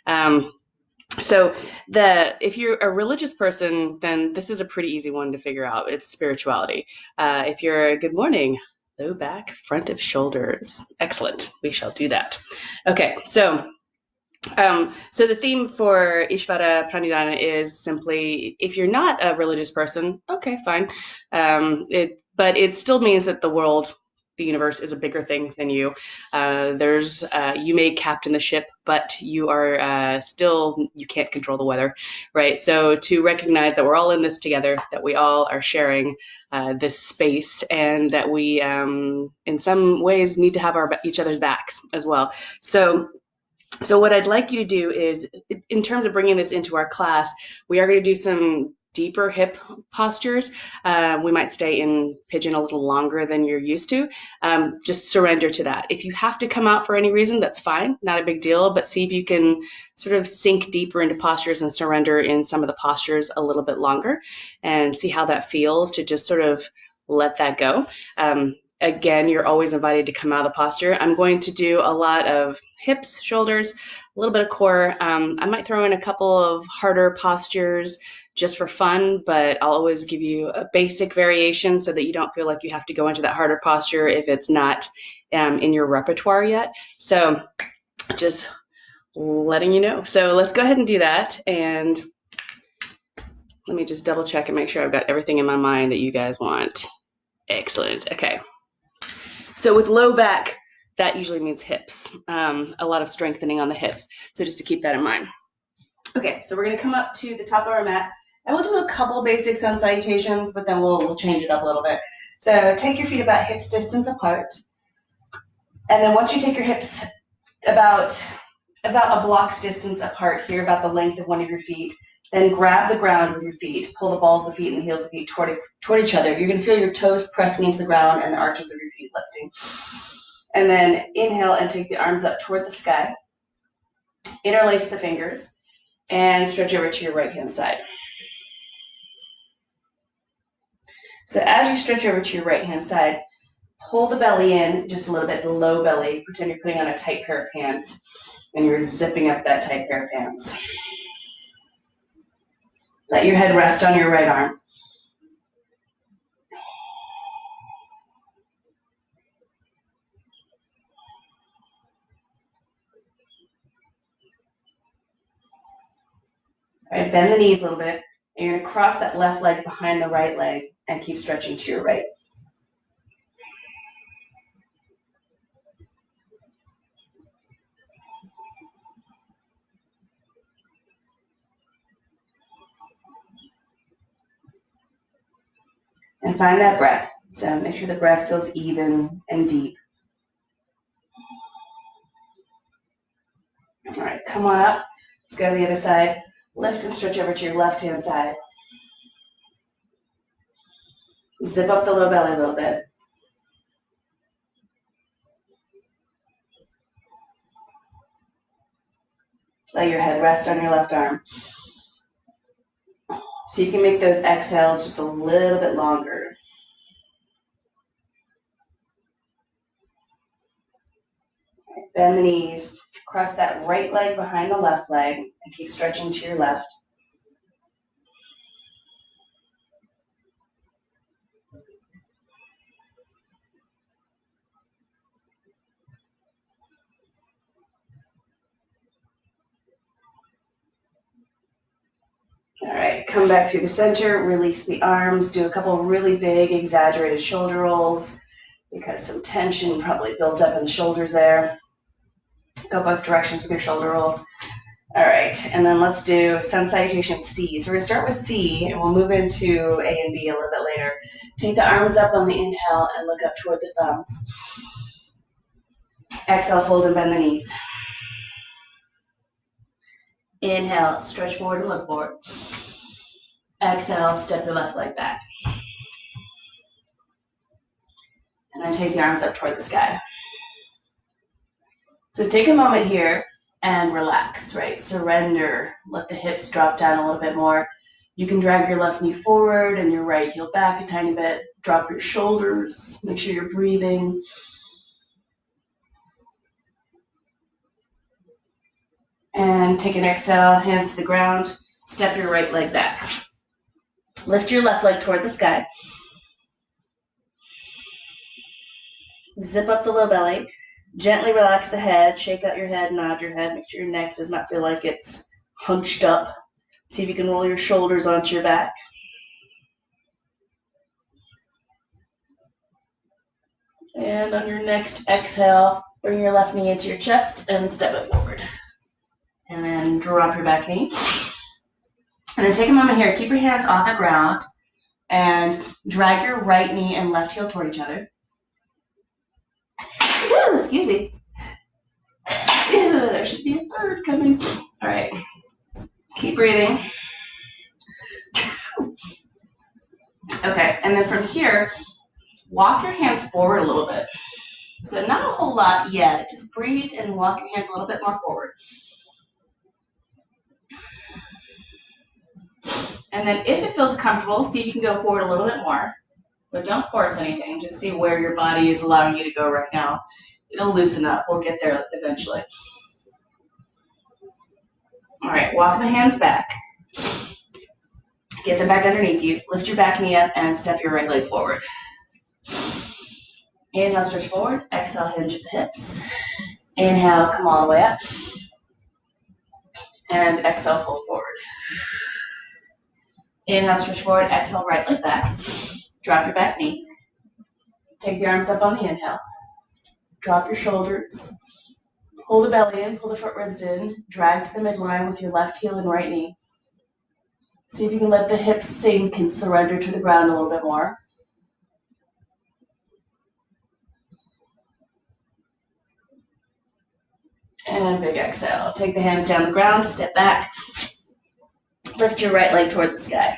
So if you're a religious person, then this is a pretty easy one to figure out. It's spirituality. If you're a good morning, low back, front of shoulders. Excellent. We shall do that. Okay, so the theme for Ishvara Pranidhana is simply if you're not a religious person, okay, fine. But it still means that the world, the universe, is a bigger thing than you. You may captain the ship, but you are still, you can't control the weather, right? So to recognize that we're all in this together, that we all are sharing this space, and that we, in some ways, need to have each other's backs as well. So what I'd like you to do is, in terms of bringing this into our class, we are going to do some deeper hip postures. We might stay in pigeon a little longer than you're used to. Just surrender to that. If you have to come out for any reason, that's fine, not a big deal, but see if you can sort of sink deeper into postures and surrender in some of the postures a little bit longer, and see how that feels to just sort of let that go. Again, you're always invited to come out of the posture. I'm going to do a lot of hips, shoulders, a little bit of core. I might throw in a couple of harder postures just for fun, but I'll always give you a basic variation so that you don't feel like you have to go into that harder posture if it's not in your repertoire yet. So just letting you know. So let's go ahead and do that. And let me just double check and make sure I've got everything in my mind that you guys want. Excellent. Okay. So with low back, that usually means hips, a lot of strengthening on the hips. So just to keep that in mind. Okay, so we're going to come up to the top of our mat, and we'll do a couple basic sun salutations, but then we'll change it up a little bit. So take your feet about hips distance apart. And then once you take your hips about a block's distance apart here, about the length of one of your feet, then grab the ground with your feet. Pull the balls of the feet and the heels of the feet toward each other. You're going to feel your toes pressing into the ground and the arches of your feet lifting. And then inhale and take the arms up toward the sky. Interlace the fingers and stretch over to your right-hand side. So as you stretch over to your right-hand side, pull the belly in just a little bit, the low belly. Pretend you're putting on a tight pair of pants and you're zipping up that tight pair of pants. Let your head rest on your right arm. All right, bend the knees a little bit, and you're going to cross that left leg behind the right leg and keep stretching to your right. And find that breath. So make sure the breath feels even and deep. All right, come on up. Let's go to the other side. Lift and stretch over to your left-hand side. Zip up the low belly a little bit. Let your head rest on your left arm. So you can make those exhales just a little bit longer. Right, bend the knees. Cross that right leg behind the left leg and keep stretching to your left. All right, come back through the center, release the arms, do a couple of really big exaggerated shoulder rolls because some tension probably built up in the shoulders there. Go both directions with your shoulder rolls. All right, and then let's do sun salutation C. So we're gonna start with C and we'll move into A and B a little bit later. Take the arms up on the inhale and look up toward the thumbs. Exhale, fold and bend the knees. Inhale, stretch forward and look forward. Exhale, step your left leg back. And then take the arms up toward the sky. So take a moment here and relax, right? Surrender. Let the hips drop down a little bit more. You can drag your left knee forward and your right heel back a tiny bit. Drop your shoulders. Make sure you're breathing. And take an exhale, hands to the ground. Step your right leg back. Lift your left leg toward the sky. Zip up the low belly. Gently relax the head. Shake out your head, nod your head. Make sure your neck does not feel like it's hunched up. See if you can roll your shoulders onto your back. And on your next exhale, bring your left knee into your chest and step it forward. And then drop your back knee. And then take a moment here. Keep your hands on the ground and drag your right knee and left heel toward each other. Ooh, excuse me. Ew, there should be a bird coming. All right. Keep breathing. Okay, and then from here, walk your hands forward a little bit. So not a whole lot yet. Just breathe and walk your hands a little bit more forward. And then if it feels comfortable, see if you can go forward a little bit more. But don't force anything. Just see where your body is allowing you to go right now. It'll loosen up. We'll get there eventually. All right, walk the hands back. Get them back underneath you. Lift your back knee up and step your right leg forward. Inhale, stretch forward. Exhale, hinge at the hips. Inhale, come all the way up. And exhale, fold forward. Inhale, stretch forward. Exhale, right leg back. Drop your back knee. Take the arms up on the inhale. Drop your shoulders. Pull the belly in, pull the foot ribs in. Drag to the midline with your left heel and right knee. See if you can let the hips sink and surrender to the ground a little bit more. And big exhale. Take the hands down the ground, step back. Lift your right leg toward the sky.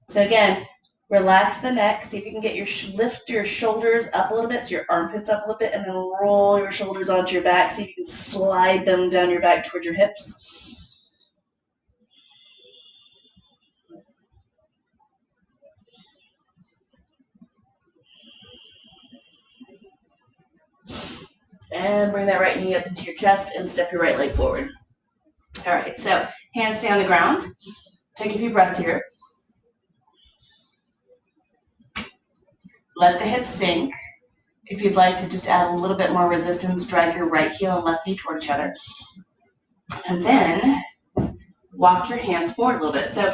So again, relax the neck. See if you can get lift your shoulders up a little bit, so your armpits up a little bit, and then roll your shoulders onto your back. See if you can slide them down your back toward your hips. And bring that right knee up into your chest and step your right leg forward. All right, so hands stay on the ground. Take a few breaths here. Let the hips sink. If you'd like to just add a little bit more resistance, drag your right heel and left knee toward each other. And then walk your hands forward a little bit. So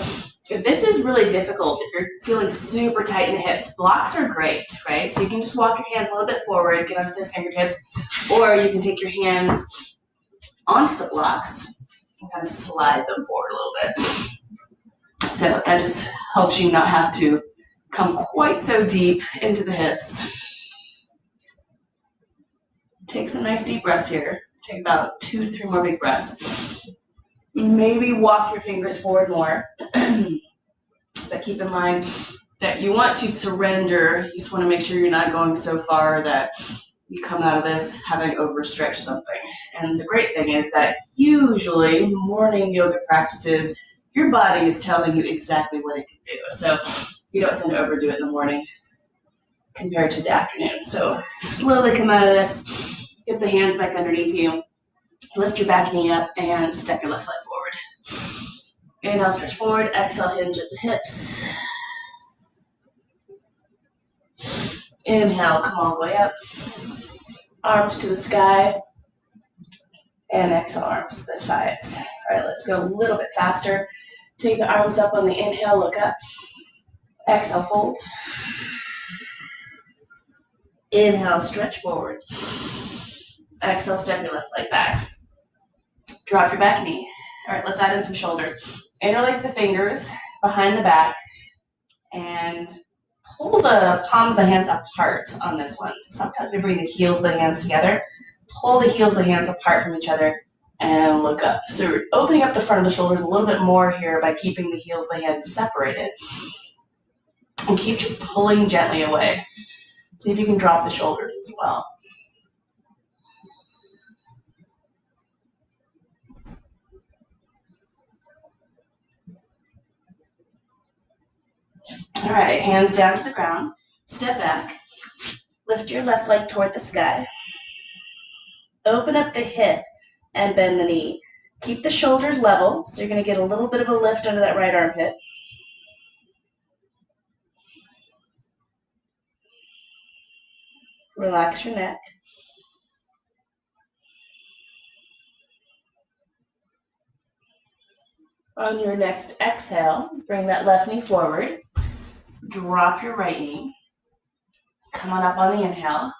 if this is really difficult, if you're feeling super tight in the hips, blocks are great, right? So you can just walk your hands a little bit forward, get onto those fingertips, or you can take your hands onto the blocks and kind of slide them forward a little bit. So that just helps you not have to come quite so deep into the hips. Take some nice deep breaths here. Take about 2 to 3 more big breaths. Maybe walk your fingers forward more. But keep in mind that you want to surrender. You just want to make sure you're not going so far that you come out of this having overstretched something. And the great thing is that usually morning yoga practices, your body is telling you exactly what it can do. So you don't tend to overdo it in the morning compared to the afternoon. So slowly come out of this, get the hands back underneath you, lift your back knee up, and step your left leg forward. Inhale, stretch forward. Exhale, hinge at the hips. Inhale, come all the way up. Arms to the sky. And exhale, arms to the sides. All right, let's go a little bit faster. Take the arms up on the inhale, look up. Exhale, fold. Inhale, stretch forward. Exhale, step your left leg back. Drop your back knee. All right, let's add in some shoulders. Interlace the fingers behind the back and pull the palms of the hands apart on this one. So sometimes we bring the heels of the hands together. Pull the heels of the hands apart from each other and look up. So we're opening up the front of the shoulders a little bit more here by keeping the heels of the hands separated. And keep just pulling gently away. See if you can drop the shoulders as well. All right, hands down to the ground. Step back. Lift your left leg toward the sky. Open up the hip and bend the knee. Keep the shoulders level, so you're going to get a little bit of a lift under that right armpit. Relax your neck. On your next exhale, bring that left knee forward. Drop your right knee. Come on up on the inhale.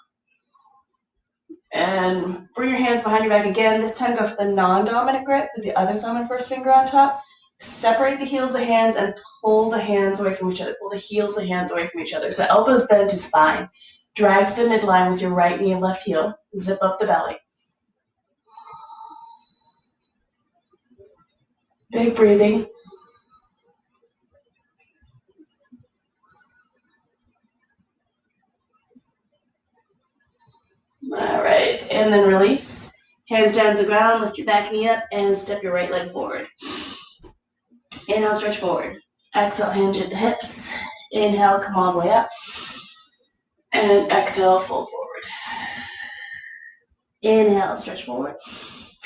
And bring your hands behind your back again. This time go for the non-dominant grip, the other thumb and first finger on top. Separate the heels of the hands and pull the hands away from each other. Pull the heels of the hands away from each other. So elbows bend to spine. Drag to the midline with your right knee and left heel. Zip up the belly. Big breathing. All right, and then release. Hands down to the ground, lift your back knee up, and step your right leg forward. Inhale, stretch forward. Exhale, hinge at the hips. Inhale, come all the way up. And exhale, fold forward. Inhale, stretch forward.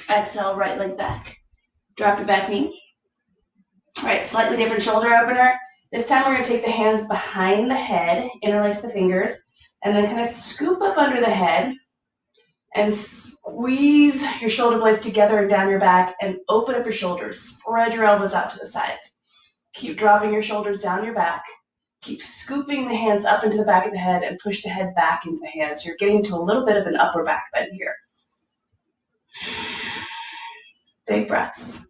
Exhale, right leg back. Drop your back knee. All right, slightly different shoulder opener. This time we're going to take the hands behind the head, interlace the fingers, and then kind of scoop up under the head and squeeze your shoulder blades together and down your back and open up your shoulders. Spread your elbows out to the sides. Keep dropping your shoulders down your back. Keep scooping the hands up into the back of the head and push the head back into the hands. You're getting to a little bit of an upper back bend here. Big breaths.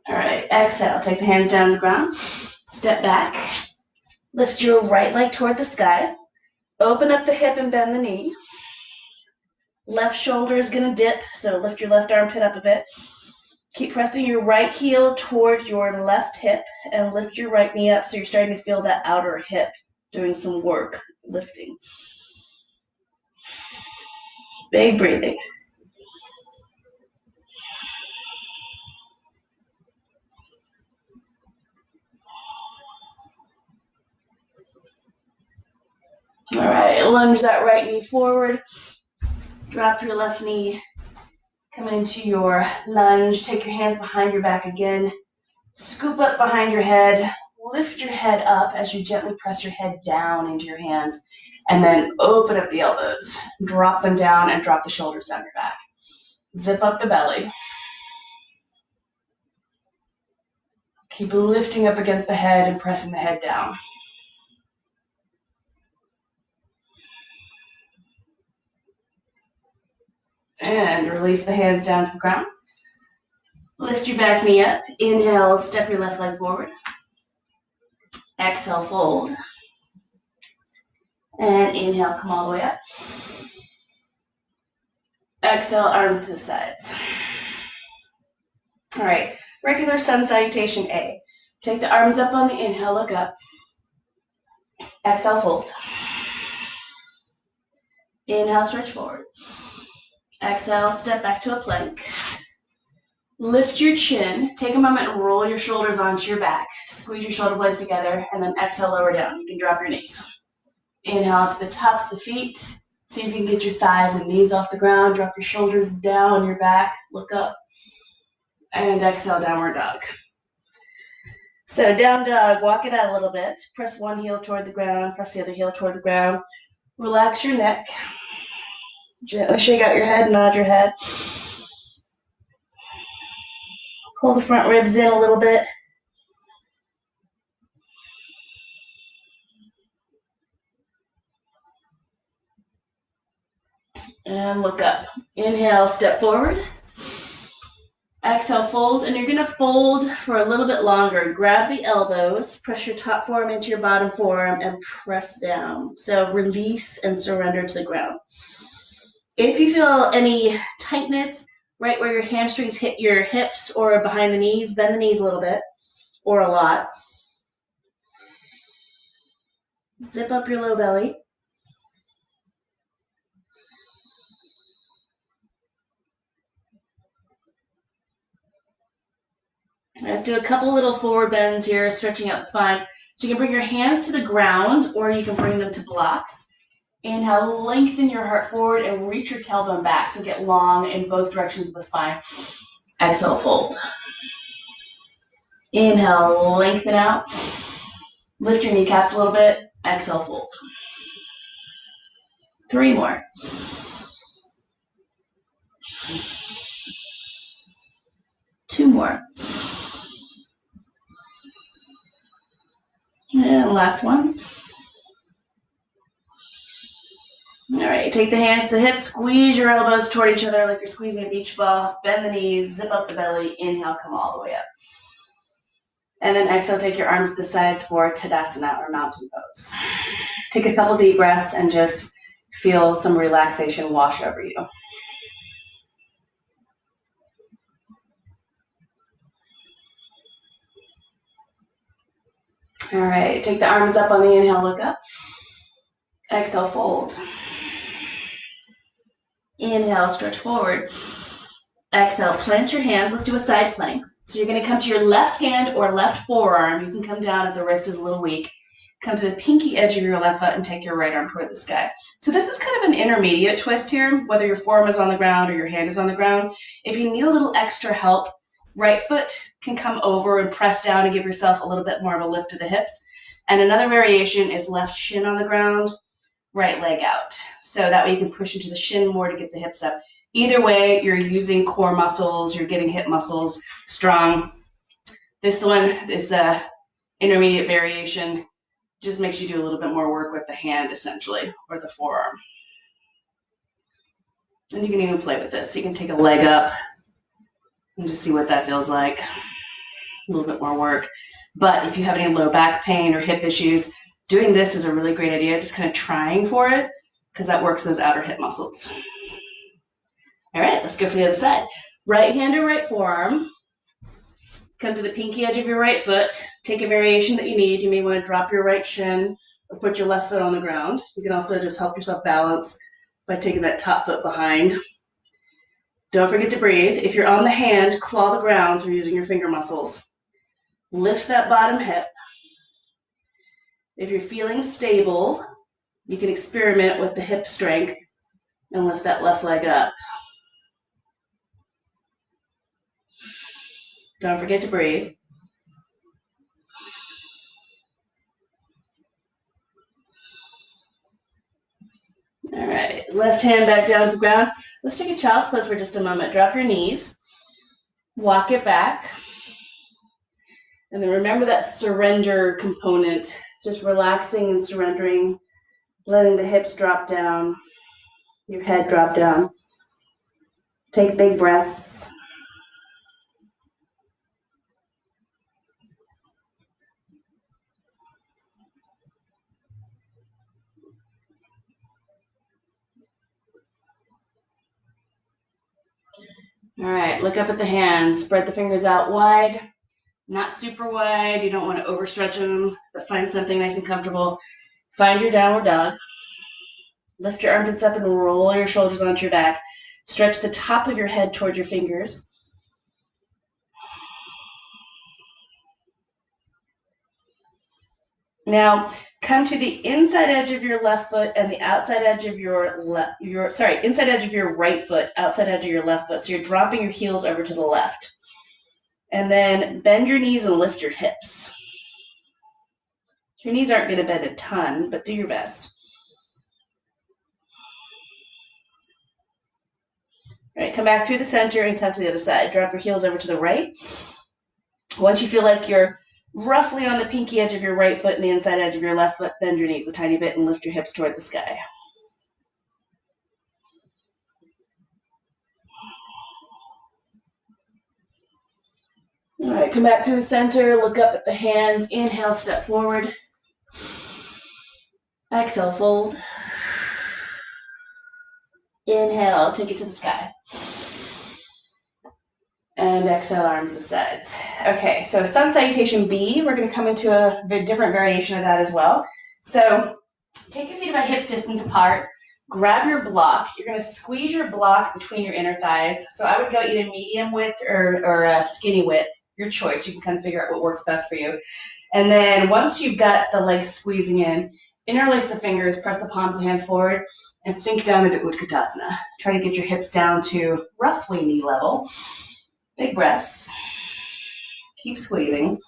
All right, exhale. Take the hands down to the ground. Step back. Lift your right leg toward the sky. Open up the hip and bend the knee. Left shoulder is going to dip, so lift your left armpit up a bit. Keep pressing your right heel toward your left hip and lift your right knee up so you're starting to feel that outer hip doing some work, lifting. Big breathing. All right, lunge that right knee forward. Drop your left knee. Come into your lunge. Take your hands behind your back again. Scoop up behind your head. Lift your head up as you gently press your head down into your hands. And then open up the elbows. Drop them down and drop the shoulders down your back. Zip up the belly. Keep lifting up against the head and pressing the head down. And release the hands down to the ground. Lift your back knee up. Inhale, step your left leg forward. Exhale, fold. And inhale, come all the way up. Exhale, arms to the sides. All right, regular sun salutation A. Take the arms up on the inhale, look up. Exhale, fold. Inhale, stretch forward. Exhale, step back to a plank. Lift your chin. Take a moment and roll your shoulders onto your back. Squeeze your shoulder blades together, and then exhale, lower down. You can drop your knees. Inhale to the tops of the feet. See if you can get your thighs and knees off the ground. Drop your shoulders down your back. Look up. And exhale, downward dog. So down dog, walk it out a little bit. Press one heel toward the ground. Press the other heel toward the ground. Relax your neck. Gently shake out your head, nod your head. Pull the front ribs in a little bit. And look up. Inhale, step forward. Exhale, fold, and you're going to fold for a little bit longer. Grab the elbows, press your top forearm into your bottom forearm, and press down. So release and surrender to the ground. If you feel any tightness right where your hamstrings hit your hips or behind the knees, bend the knees a little bit or a lot. Zip up your low belly. Let's do a couple little forward bends here, stretching out the spine. So you can bring your hands to the ground or you can bring them to blocks. Inhale, lengthen your heart forward and reach your tailbone back. So get long in both directions of the spine. Exhale, fold. Inhale, lengthen out. Lift your kneecaps a little bit. Exhale, fold. 3 more. Two more. And last one. All right, take the hands to the hips, squeeze your elbows toward each other like you're squeezing a beach ball. Bend the knees, zip up the belly. Inhale, come all the way up. And then exhale, take your arms to the sides for Tadasana or mountain pose. Take a couple deep breaths and just feel some relaxation wash over you. All right, take the arms up on the inhale, look up. Exhale, fold. Inhale, stretch forward. Exhale, plant your hands. Let's do a side plank. So you're going to come to your left hand or left forearm. You can come down if the wrist is a little weak. Come to the pinky edge of your left foot and take your right arm toward the sky. So this is kind of an intermediate twist here, whether your forearm is on the ground or your hand is on the ground. If you need a little extra help, right foot can come over and press down and give yourself a little bit more of a lift to the hips. And another variation is left shin on the ground, right leg out. So that way you can push into the shin more to get the hips up. Either way, you're using core muscles, you're getting hip muscles strong. This one is a intermediate variation. Just makes you do a little bit more work with the hand, essentially, or the forearm. And you can even play with this. You can take a leg up and just see what that feels like. A little bit more work. But if you have any low back pain or hip issues, doing this is a really great idea. Just kind of trying for it, because that works those outer hip muscles. All right, let's go for the other side. Right hand or right forearm. Come to the pinky edge of your right foot. Take a variation that you need. You may want to drop your right shin or put your left foot on the ground. You can also just help yourself balance by taking that top foot behind. Don't forget to breathe. If you're on the hand, claw the ground, so you're using your finger muscles. Lift that bottom hip. If you're feeling stable, you can experiment with the hip strength and lift that left leg up. Don't forget to breathe. All right, left hand back down to the ground. Let's take a child's pose for just a moment. Drop your knees, walk it back. And then remember that surrender component, just relaxing and surrendering, letting the hips drop down, your head drop down. Take big breaths. All right, look up at the hands. Spread the fingers out wide, not super wide. You don't want to overstretch them, but find something nice and comfortable. Find your downward dog. Lift your armpits up and roll your shoulders onto your back. Stretch the top of your head toward your fingers. Now, come to the inside edge of your left foot and the outside edge of inside edge of your right foot, outside edge of your left foot. So you're dropping your heels over to the left. And then bend your knees and lift your hips. Your knees aren't going to bend a ton, but do your best. All right, come back through the center and come to the other side. Drop your heels over to the right. Once you feel like you're roughly on the pinky edge of your right foot and the inside edge of your left foot, bend your knees a tiny bit and lift your hips toward the sky. All right, come back through the center, look up at the hands. Inhale, step forward. Exhale, fold. Inhale, take it to the sky. And exhale, arms to the sides. Okay, so sun salutation B, we're going to come into a different variation of that as well. So take your feet about hips distance apart. Grab your block. You're going to squeeze your block between your inner thighs. So I would go either medium width or skinny width, your choice. You can kind of figure out what works best for you. And then once you've got the legs squeezing in, interlace the fingers, press the palms of the hands forward, and sink down into Utkatasana. Try to get your hips down to roughly knee level. Big breaths. Keep squeezing.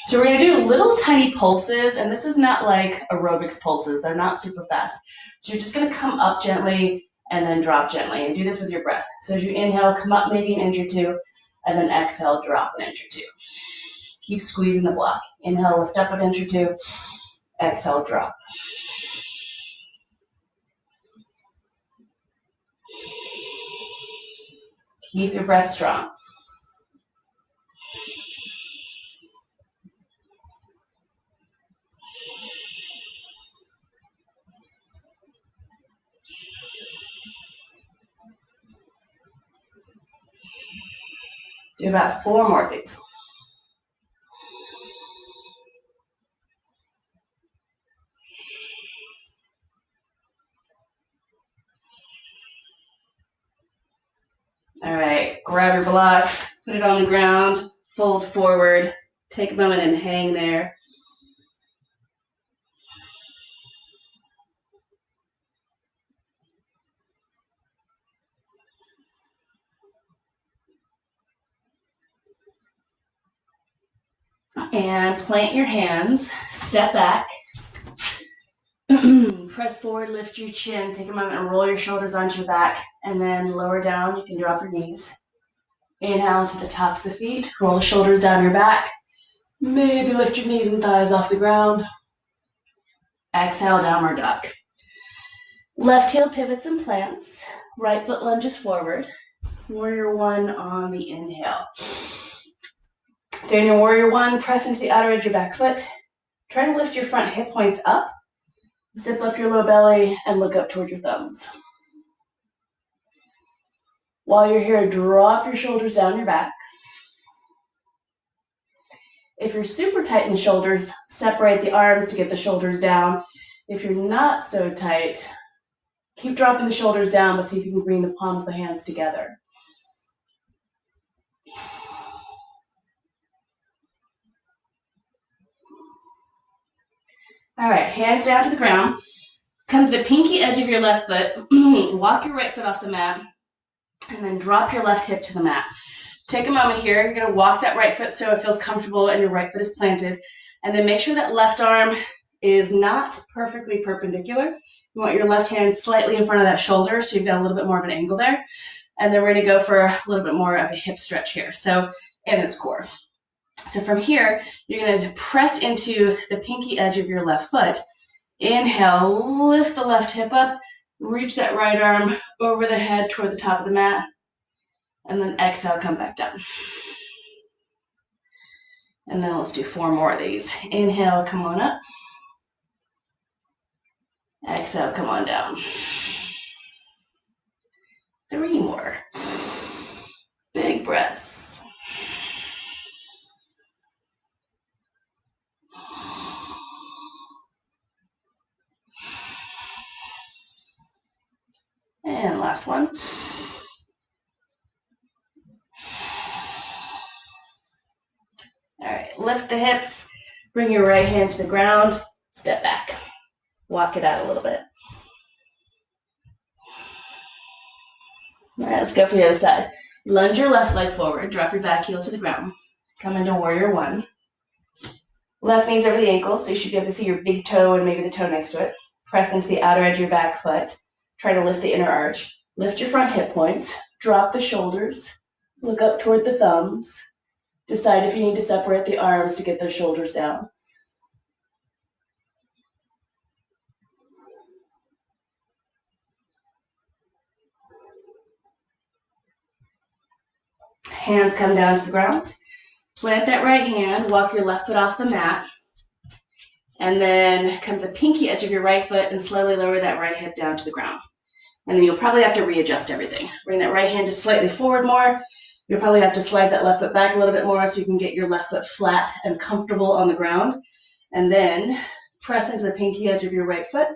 So we're going to do little tiny pulses, and this is not like aerobics pulses. They're not super fast. So you're just going to come up gently and then drop gently, and do this with your breath. So as you inhale, come up maybe an inch or two, and then exhale, drop an inch or two. Keep squeezing the block. Inhale, lift up an inch or two. Exhale, drop. Keep your breath strong. Do about 4 more of these. All right, grab your block, put it on the ground, fold forward, take a moment and hang there. And plant your hands, step back, press forward, lift your chin, take a moment and roll your shoulders onto your back, and then lower down, you can drop your knees. Inhale to the tops of the feet, roll the shoulders down your back, maybe lift your knees and thighs off the ground. Exhale, downward dog. Left heel pivots and plants, right foot lunges forward, warrior one on the inhale. Stay in your warrior one, press into the outer edge of your back foot. Try to lift your front hip points up, zip up your low belly, and look up toward your thumbs. While you're here, drop your shoulders down your back. If you're super tight in the shoulders, separate the arms to get the shoulders down. If you're not so tight, keep dropping the shoulders down, but see if you can bring the palms of the hands together. All right, hands down to the ground. Come to the pinky edge of your left foot. Walk your right foot off the mat, and then drop your left hip to the mat. Take a moment here. You're going to walk that right foot so it feels comfortable and your right foot is planted. And then make sure that left arm is not perfectly perpendicular. You want your left hand slightly in front of that shoulder so you've got a little bit more of an angle there. And then we're going to go for a little bit more of a hip stretch here. So in its core. So from here, you're going to press into the pinky edge of your left foot. Inhale, lift the left hip up, reach that right arm over the head toward the top of the mat, and then exhale, come back down. And then let's do 4 more of these. Inhale, come on up. Exhale, come on down. 3 more. Big breaths. And last one. All right, lift the hips, bring your right hand to the ground, step back. Walk it out a little bit. All right, let's go for the other side. Lunge your left leg forward, drop your back heel to the ground. Come into warrior one. Left knee's over the ankle, so you should be able to see your big toe and maybe the toe next to it. Press into the outer edge of your back foot. Try to lift the inner arch. Lift your front hip points. Drop the shoulders. Look up toward the thumbs. Decide if you need to separate the arms to get those shoulders down. Hands come down to the ground. Plant that right hand. Walk your left foot off the mat. And then come to the pinky edge of your right foot and slowly lower that right hip down to the ground. And then you'll probably have to readjust everything. Bring that right hand just slightly forward more. You'll probably have to slide that left foot back a little bit more so you can get your left foot flat and comfortable on the ground. And then press into the pinky edge of your right foot.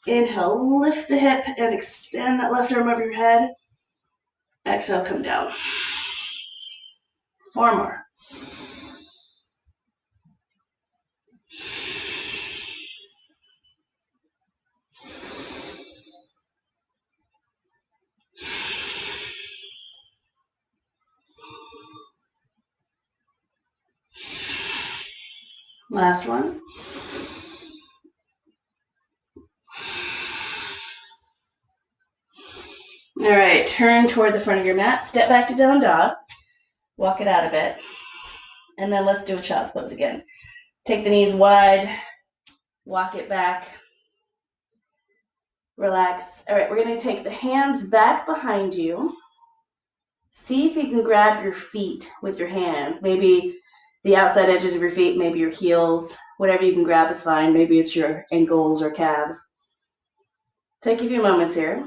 Inhale, lift the hip and extend that left arm over your head. Exhale, come down. 4 more. Last one. All right, turn toward the front of your mat. Step back to down dog. Walk it out a bit. And then let's do a child's pose again. Take the knees wide. Walk it back. Relax. All right, we're going to take the hands back behind you. See if you can grab your feet with your hands. Maybe the outside edges of your feet, maybe your heels. Whatever you can grab is fine. Maybe it's your ankles or calves. Take a few moments here.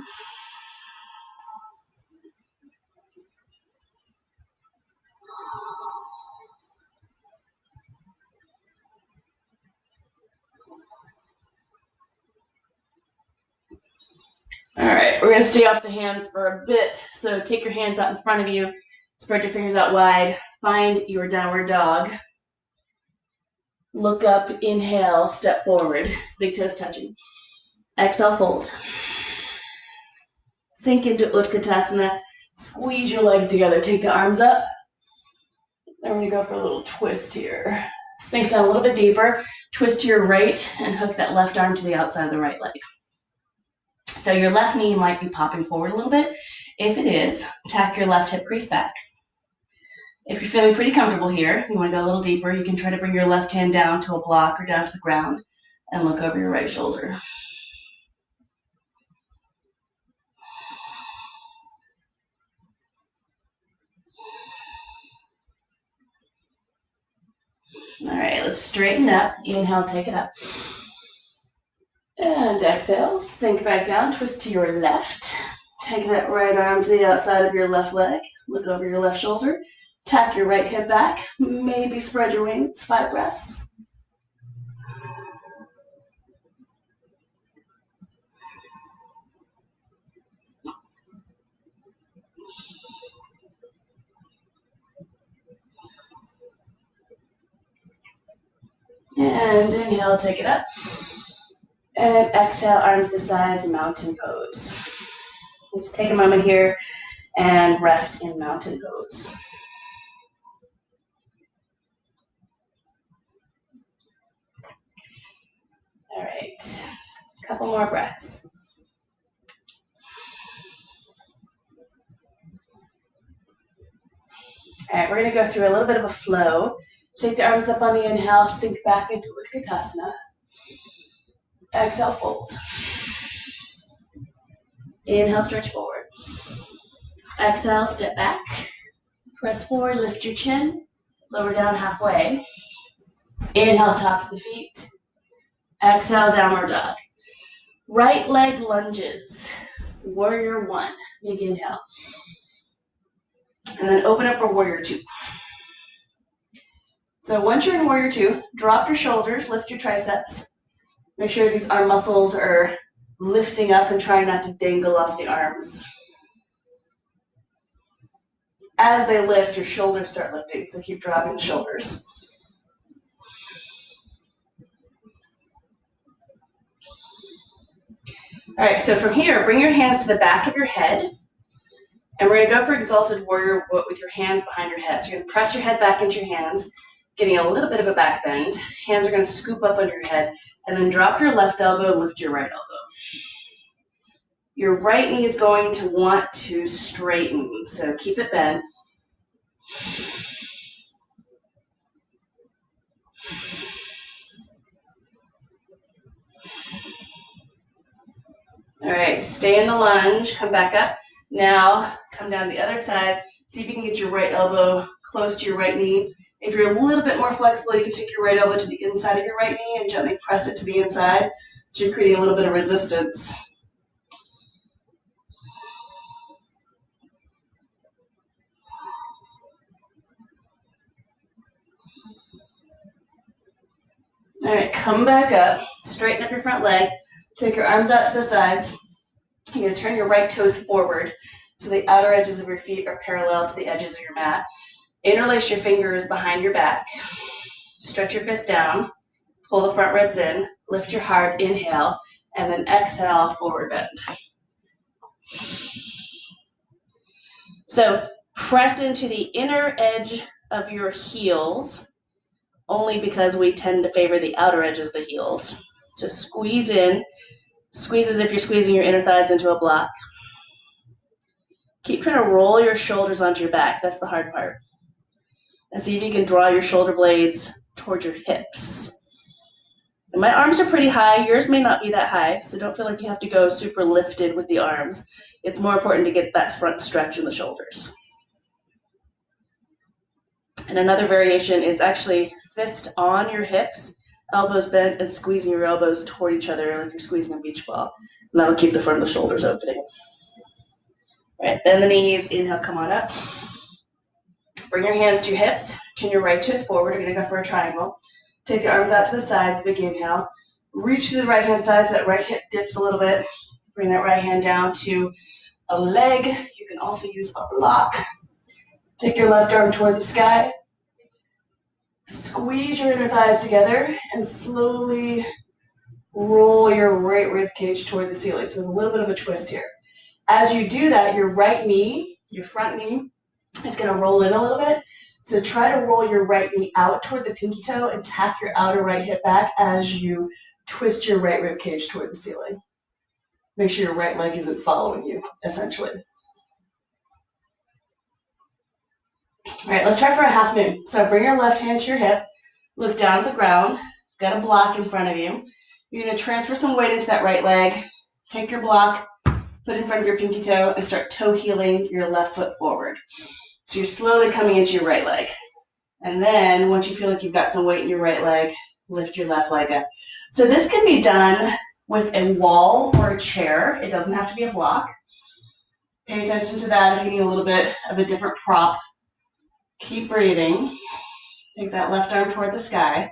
All right, we're going to stay off the hands for a bit. So take your hands out in front of you. Spread your fingers out wide. Find your downward dog. Look up, inhale, step forward. Big toes touching. Exhale, fold. Sink into Utkatasana. Squeeze your legs together. Take the arms up. And we're going to go for a little twist here. Sink down a little bit deeper. Twist to your right and hook that left arm to the outside of the right leg. So your left knee might be popping forward a little bit. If it is, tack your left hip crease back. If you're feeling pretty comfortable here, you want to go a little deeper, you can try to bring your left hand down to a block or down to the ground and look over your right shoulder. All right, let's straighten up. Inhale, take it up. And exhale, sink back down, twist to your left. Take that right arm to the outside of your left leg. Look over your left shoulder. Tack your right hip back. Maybe spread your wings. 5 breaths. And inhale, take it up. And exhale, arms to the sides, mountain pose. Just take a moment here and rest in mountain pose. All right, a couple more breaths. All right, we're going to go through a little bit of a flow. Take the arms up on the inhale, sink back into Utkatasana. Exhale, fold. Inhale, stretch forward. Exhale, step back. Press forward, lift your chin. Lower down halfway. Inhale, tops the feet. Exhale, downward dog. Right leg lunges. Warrior 1. Big inhale. And then open up for warrior 2. So once you're in warrior 2, drop your shoulders, lift your triceps. Make sure these arm muscles are lifting up and try not to dangle off the arms. As they lift, your shoulders start lifting, so keep dropping the shoulders. All right, so from here, bring your hands to the back of your head, and we're going to go for exalted warrior with your hands behind your head. So you're going to press your head back into your hands, getting a little bit of a back bend. Hands are going to scoop up under your head, and then drop your left elbow and lift your right elbow. Your right knee is going to want to straighten, so keep it bent. All right, stay in the lunge, come back up. Now, come down the other side. See if you can get your right elbow close to your right knee. If you're a little bit more flexible, you can take your right elbow to the inside of your right knee and gently press it to the inside. So you're creating a little bit of resistance. All right, come back up, straighten up your front leg, take your arms out to the sides. You're going to turn your right toes forward so the outer edges of your feet are parallel to the edges of your mat. Interlace your fingers behind your back. Stretch your fist down, pull the front ribs in, lift your heart, inhale, and then exhale, forward bend. So press into the inner edge of your heels. only because we tend to favor the outer edges of the heels. Just squeeze in. Squeeze as if you're squeezing your inner thighs into a block. Keep trying to roll your shoulders onto your back. That's the hard part. And see if you can draw your shoulder blades towards your hips. And my arms are pretty high. Yours may not be that high, so don't feel like you have to go super lifted with the arms. It's more important to get that front stretch in the shoulders. And another variation is actually fist on your hips, elbows bent, and squeezing your elbows toward each other like you're squeezing a beach ball. And that'll keep the front of the shoulders opening. All right, bend the knees, inhale, come on up. Bring your hands to your hips, turn your right toes forward. You're gonna go for a triangle. Take your arms out to the sides, big inhale. Reach to the right hand side so that right hip dips a little bit. Bring that right hand down to a leg. You can also use a block. Take your left arm toward the sky. Squeeze your inner thighs together and slowly roll your right rib cage toward the ceiling. So there's a little bit of a twist here. As you do that, your right knee, your front knee, is going to roll in a little bit. So try to roll your right knee out toward the pinky toe and tack your outer right hip back as you twist your right rib cage toward the ceiling. Make sure your right leg isn't following you, essentially. All right, let's try for a half moon. So bring your left hand to your hip, look down at the ground, got a block in front of you. You're going to transfer some weight into that right leg, take your block, put in front of your pinky toe, and start toe heeling your left foot forward. So you're slowly coming into your right leg. And then once you feel like you've got some weight in your right leg, lift your left leg up. So this can be done with a wall or a chair. It doesn't have to be a block. Pay attention to that if you need a little bit of a different prop. Keep breathing. Take that left arm toward the sky.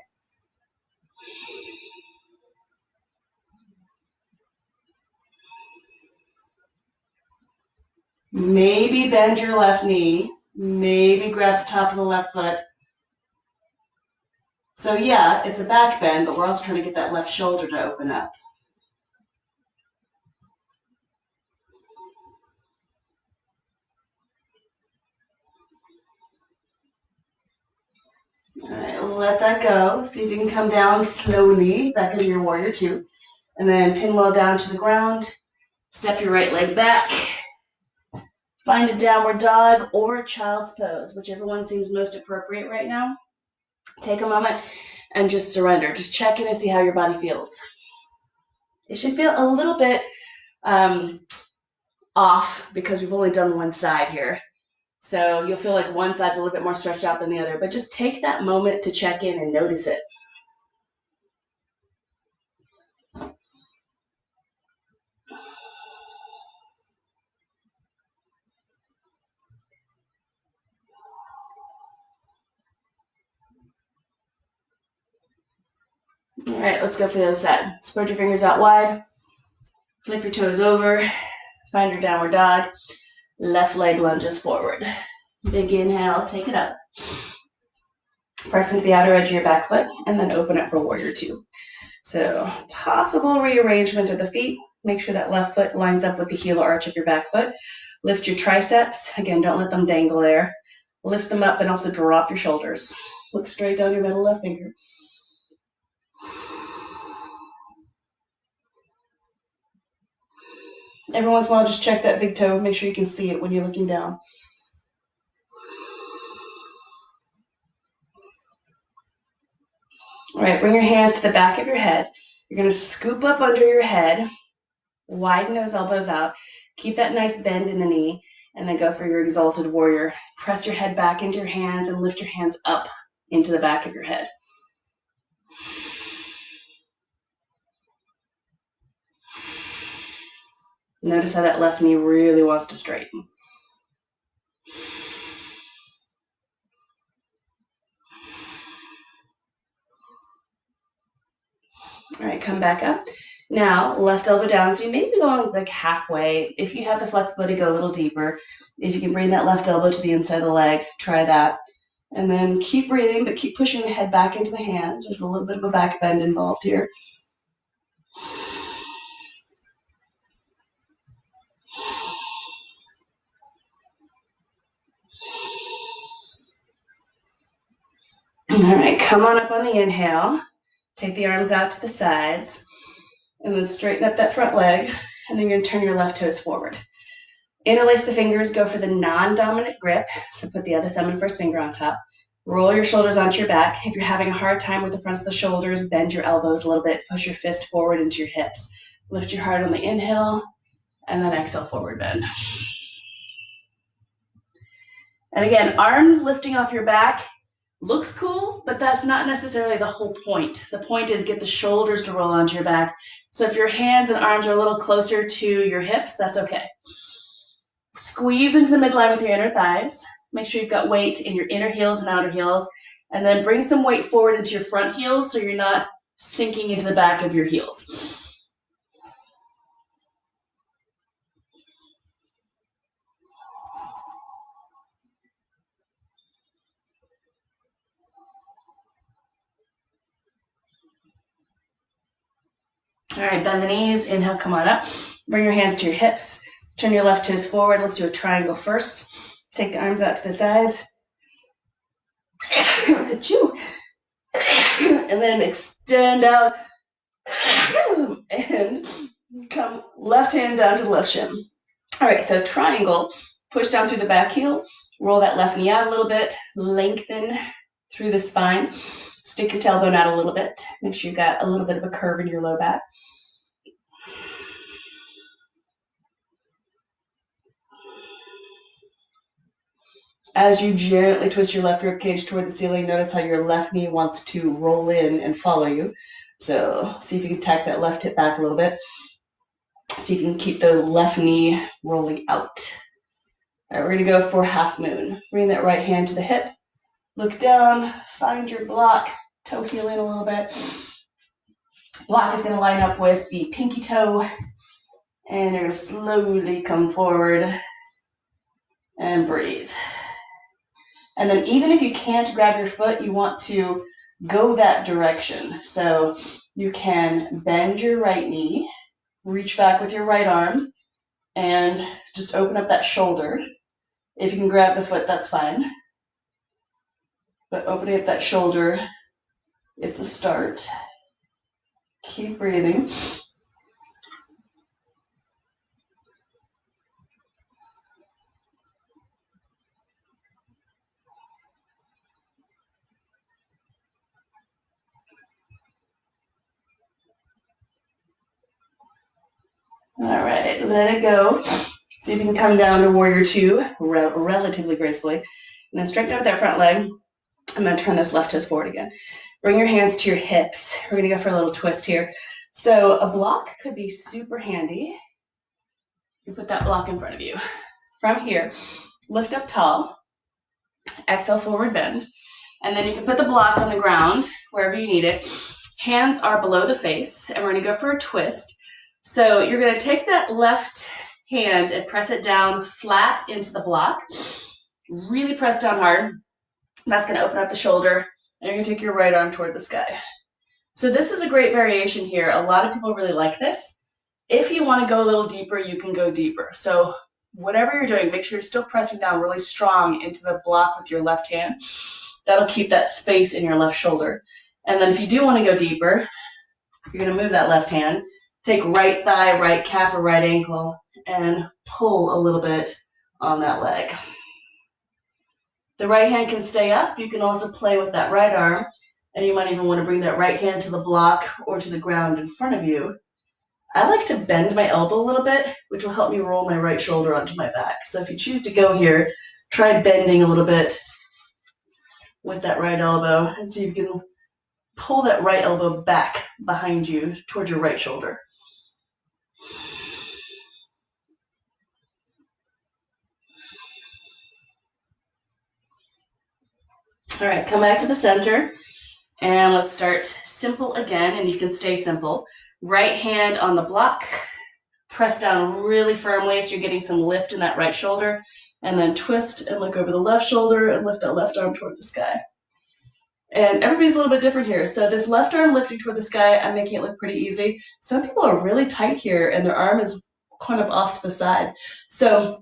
Maybe bend your left knee. Maybe grab the top of the left foot. So yeah, it's a back bend, but we're also trying to get that left shoulder to open up. All right, let that go. See if you can come down slowly back into your warrior two. And then pinwheel down to the ground. Step your right leg back. Find a downward dog or a child's pose, whichever one seems most appropriate right now. Take a moment and just surrender. Just check in and see how your body feels. It should feel a little bit off because we've only done one side here. So you'll feel like one side's a little bit more stretched out than the other, but just take that moment to check in and notice it. All right, let's go for the other side. Spread your fingers out wide. Flip your toes over. Find your downward dog. Left leg lunges forward. Big inhale, take it up. Press into the outer edge of your back foot and then open it for warrior two. So possible rearrangement of the feet. Make sure that left foot lines up with the heel arch of your back foot. Lift your triceps. Again, don't let them dangle there. Lift them up and also drop your shoulders. Look straight down your middle left finger. Every once in a while, just check that big toe. Make sure you can see it when you're looking down. All right, bring your hands to the back of your head. You're going to scoop up under your head, widen those elbows out, keep that nice bend in the knee, and then go for your exalted warrior. Press your head back into your hands and lift your hands up into the back of your head. Notice how that left knee really wants to straighten. All right, come back up. Now, left elbow down. So you may be going like halfway. If you have the flexibility, go a little deeper. If you can bring that left elbow to the inside of the leg, try that. And then keep breathing, but keep pushing the head back into the hands. There's a little bit of a back bend involved here. All right, come on up on the inhale. Take the arms out to the sides, and then straighten up that front leg, and then you're going to turn your left toes forward. Interlace the fingers, go for the non-dominant grip, so put the other thumb and first finger on top. Roll your shoulders onto your back. If you're having a hard time with the fronts of the shoulders, bend your elbows a little bit, push your fist forward into your hips. Lift your heart on the inhale, and then exhale, forward bend. And again, arms lifting off your back looks cool, but that's not necessarily the whole point. The point is get the shoulders to roll onto your back. So if your hands and arms are a little closer to your hips, that's okay. Squeeze into the midline with your inner thighs. Make sure you've got weight in your inner heels and outer heels. And then bring some weight forward into your front heels so you're not sinking into the back of your heels. All right, bend the knees. Inhale, come on up. Bring your hands to your hips. Turn your left toes forward. Let's do a triangle first. Take the arms out to the sides. Achoo. And then extend out. And come left hand down to the left shin. All right, so triangle. Push down through the back heel. Roll that left knee out a little bit. Lengthen through the spine. Stick your tailbone out a little bit. Make sure you've got a little bit of a curve in your low back. As you gently twist your left rib cage toward the ceiling, notice how your left knee wants to roll in and follow you. So see if you can tack that left hip back a little bit. See if you can keep the left knee rolling out. All right, we're gonna go for half moon. Bring that right hand to the hip. Look down, find your block, toe heel in a little bit. Block is gonna line up with the pinky toe, and you're gonna slowly come forward and breathe. And then even if you can't grab your foot, you want to go that direction. So you can bend your right knee, reach back with your right arm, and just open up that shoulder. If you can grab the foot, that's fine. But opening up that shoulder, it's a start. Keep breathing. All right, let it go. See if you can come down to warrior two relatively gracefully. And then straighten out that front leg, and then turn those left toes forward again. Bring your hands to your hips. We're gonna go for a little twist here. So a block could be super handy. You put that block in front of you. From here, lift up tall, exhale, forward bend. And then you can put the block on the ground, wherever you need it. Hands are below the face, and we're gonna go for a twist. So you're gonna take that left hand and press it down flat into the block. Really press down hard. That's gonna open up the shoulder, and you're gonna take your right arm toward the sky. So this is a great variation here. A lot of people really like this. If you wanna go a little deeper, you can go deeper. So whatever you're doing, make sure you're still pressing down really strong into the block with your left hand. That'll keep that space in your left shoulder. And then if you do wanna go deeper, you're gonna move that left hand, take right thigh, right calf, or right ankle, and pull a little bit on that leg. The right hand can stay up. You can also play with that right arm, and you might even want to bring that right hand to the block or to the ground in front of you. I like to bend my elbow a little bit, which will help me roll my right shoulder onto my back. So if you choose to go here, try bending a little bit with that right elbow and see if you can pull that right elbow back behind you towards your right shoulder. All right, come back to the center, and let's start simple again, and you can stay simple. Right hand on the block, press down really firmly so you're getting some lift in that right shoulder, and then twist and look over the left shoulder and lift that left arm toward the sky. And everybody's a little bit different here. So this left arm lifting toward the sky, I'm making it look pretty easy. Some people are really tight here, and their arm is kind of off to the side. So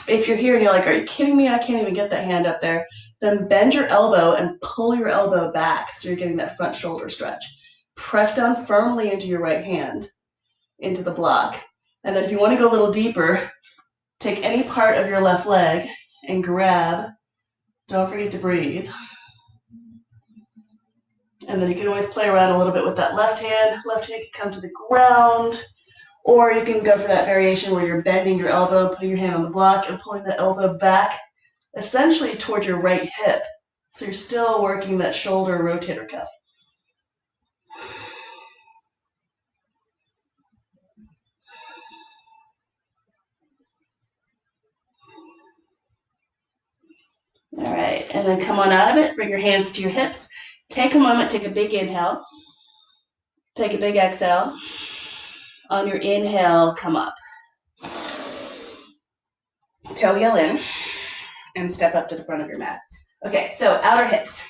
if you're here and you're like, are you kidding me? I can't even get that hand up there. Then bend your elbow and pull your elbow back so you're getting that front shoulder stretch. Press down firmly into your right hand, into the block. And then if you want to go a little deeper, take any part of your left leg and grab. Don't forget to breathe. And then you can always play around a little bit with that left hand. Left hand can come to the ground. Or you can go for that variation where you're bending your elbow, putting your hand on the block, and pulling the elbow back, essentially toward your right hip. So you're still working that shoulder rotator cuff. All right, and then come on out of it. Bring your hands to your hips. Take a moment, take a big inhale. Take a big exhale. On your inhale, come up. Toe heel in and step up to the front of your mat. Okay, so outer hips.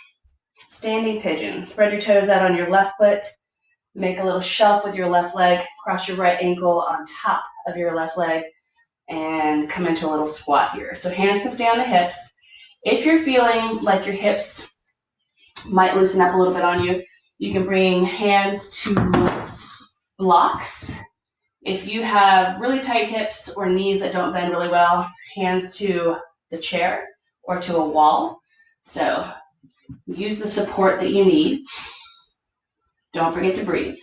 Standing pigeon. Spread your toes out on your left foot. Make a little shelf with your left leg. Cross your right ankle on top of your left leg and come into a little squat here. So hands can stay on the hips. If you're feeling like your hips might loosen up a little bit on you, you can bring hands to blocks. If you have really tight hips or knees that don't bend really well, hands to the chair or to a wall. So use the support that you need. Don't forget to breathe.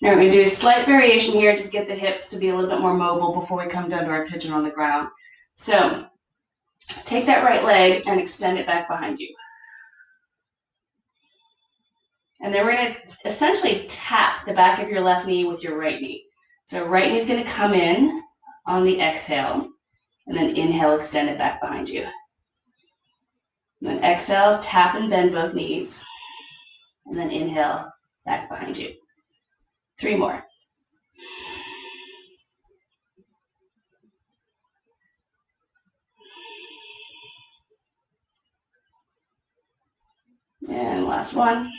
Now we're going to do a slight variation here, just get the hips to be a little bit more mobile before we come down to our pigeon on the ground. So take that right leg and extend it back behind you. And then we're going to essentially tap the back of your left knee with your right knee. So right knee is going to come in on the exhale, and then inhale, extend it back behind you. And then exhale, tap and bend both knees, and then inhale, back behind you. 3 more. And last one.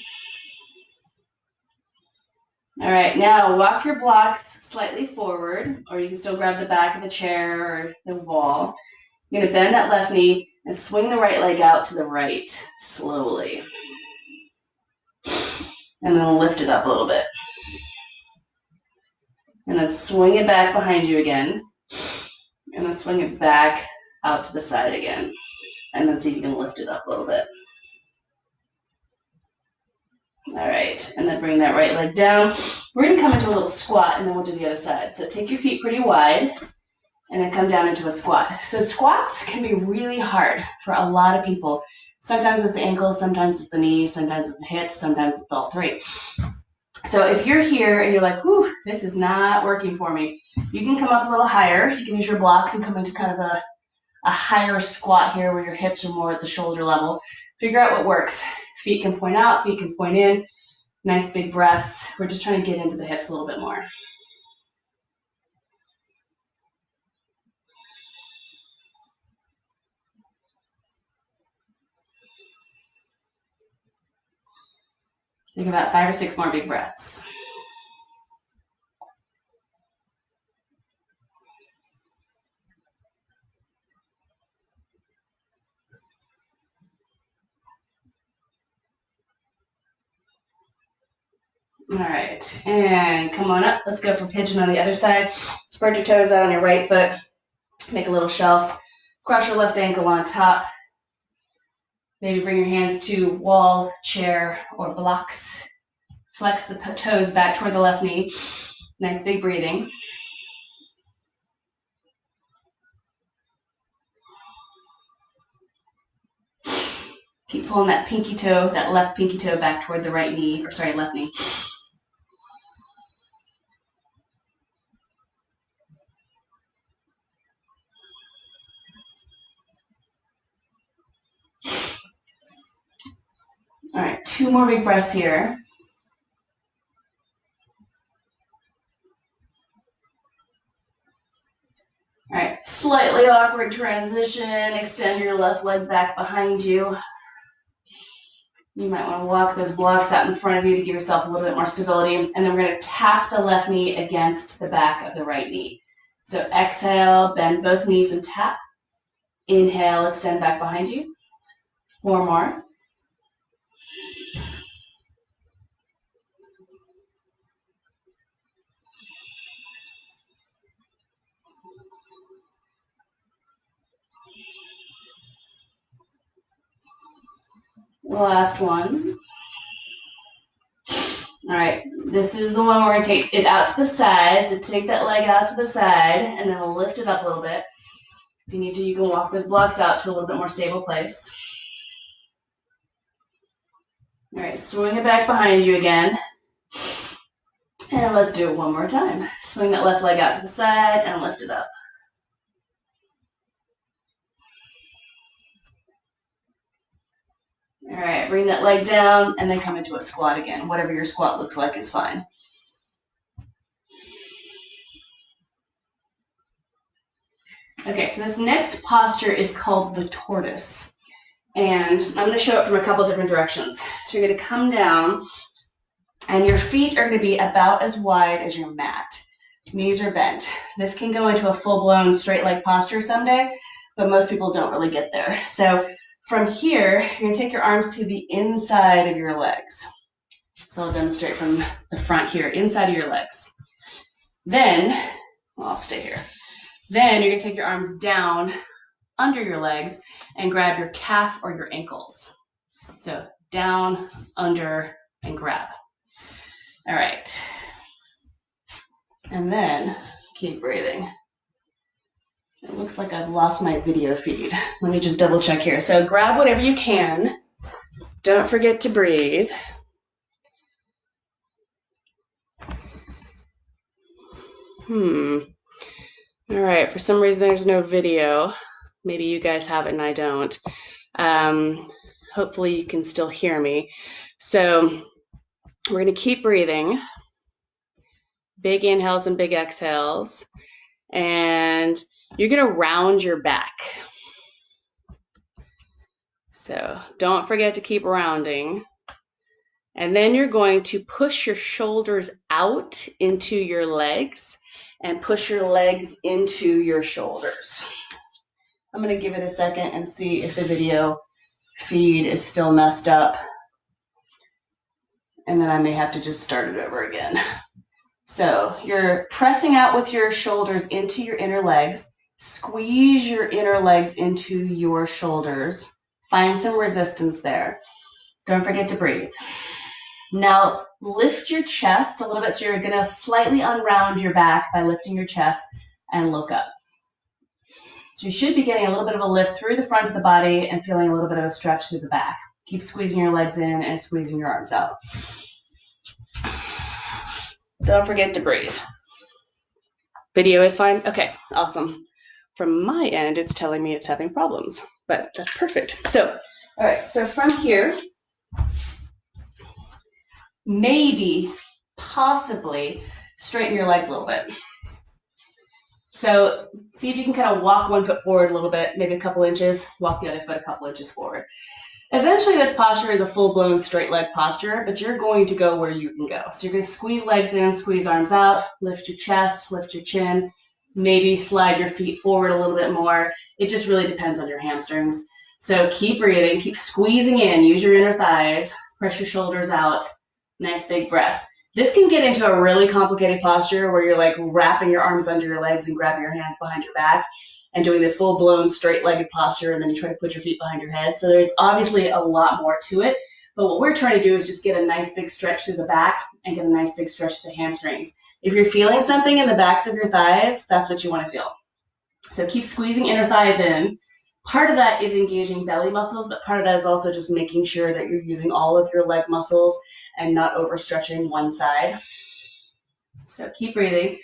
All right, now walk your blocks slightly forward, or you can still grab the back of the chair or the wall. You're going to bend that left knee and swing the right leg out to the right slowly. And then lift it up a little bit. And then swing it back behind you again. And then swing it back out to the side again. And then see if you can lift it up a little bit. All right, and then bring that right leg down. We're going to come into a little squat, and then we'll do the other side. So take your feet pretty wide, and then come down into a squat. So squats can be really hard for a lot of people. Sometimes it's the ankles, sometimes it's the knees, sometimes it's the hips, sometimes it's all 3. So if you're here and you're like, whew, this is not working for me, you can come up a little higher. You can use your blocks and come into kind of a higher squat here where your hips are more at the shoulder level. Figure out what works. Feet can point out, feet can point in. Nice big breaths. We're just trying to get into the hips a little bit more. Think about 5 or 6 more big breaths. All right, and come on up. Let's go for pigeon on the other side. Spread your toes out on your right foot. Make a little shelf. Cross your left ankle on top. Maybe bring your hands to wall, chair, or blocks. Flex the toes back toward the left knee. Nice big breathing. Keep pulling that pinky toe, that left pinky toe back toward the right knee, or sorry, left knee. All right, 2 more big breaths here. All right, slightly awkward transition. Extend your left leg back behind you. You might want to walk those blocks out in front of you to give yourself a little bit more stability. And then we're going to tap the left knee against the back of the right knee. So exhale, bend both knees and tap. Inhale, extend back behind you. 4 more. Last one. All right, this is the one where we're going to take it out to the side. So take that leg out to the side, and then we'll lift it up a little bit. If you need to, you can walk those blocks out to a little bit more stable place. All right, swing it back behind you again. And let's do it one more time. Swing that left leg out to the side and lift it up. All right, bring that leg down and then come into a squat again. Whatever your squat looks like is fine. Okay, so this next posture is called the tortoise. And I'm going to show it from a couple different directions. So you're going to come down and your feet are going to be about as wide as your mat. Knees are bent. This can go into a full-blown straight leg posture someday, but most people don't really get there. So from here, you're going to take your arms to the inside of your legs. So I'll demonstrate from the front here, inside of your legs. Then, well, I'll stay here. Then you're going to take your arms down under your legs and grab your calf or your ankles. So down, under, and grab. All right. And then keep breathing. It looks like I've lost my video feed. Let me just double check here. So grab whatever you can. Don't forget to breathe. All right, for some reason there's no video. Maybe you guys have it and I don't. Hopefully you can still hear me. So we're going to keep breathing. Big inhales and big exhales. And you're going to round your back. So don't forget to keep rounding. And then you're going to push your shoulders out into your legs and push your legs into your shoulders. I'm going to give it a second and see if the video feed is still messed up. And then I may have to just start it over again. So you're pressing out with your shoulders into your inner legs. Squeeze your inner legs into your shoulders. Find some resistance there. Don't forget to breathe. Now lift your chest a little bit. So you're going to slightly unround your back by lifting your chest and look up. So you should be getting a little bit of a lift through the front of the body and feeling a little bit of a stretch through the back. Keep squeezing your legs in and squeezing your arms out. Don't forget to breathe. Video is fine? Okay, awesome. From my end, it's telling me it's having problems, but that's perfect. So, all right, so from here, maybe, possibly, straighten your legs a little bit. So see if you can kind of walk one foot forward a little bit, maybe a couple inches, walk the other foot a couple inches forward. Eventually this posture is a full-blown straight leg posture, but you're going to go where you can go. So you're going to squeeze legs in, squeeze arms out, lift your chest, lift your chin, maybe slide your feet forward a little bit more. It just really depends on your hamstrings. So keep breathing, keep squeezing in, use your inner thighs, press your shoulders out, nice big breaths. This can get into a really complicated posture where you're like wrapping your arms under your legs and grabbing your hands behind your back and doing this full-blown straight-legged posture, and then you try to put your feet behind your head. So there's obviously a lot more to it, but what we're trying to do is just get a nice big stretch through the back and get a nice big stretch to the hamstrings. If you're feeling something in the backs of your thighs, that's what you want to feel. So keep squeezing inner thighs in. Part of that is engaging belly muscles, but part of that is also just making sure that you're using all of your leg muscles and not overstretching one side. So keep breathing.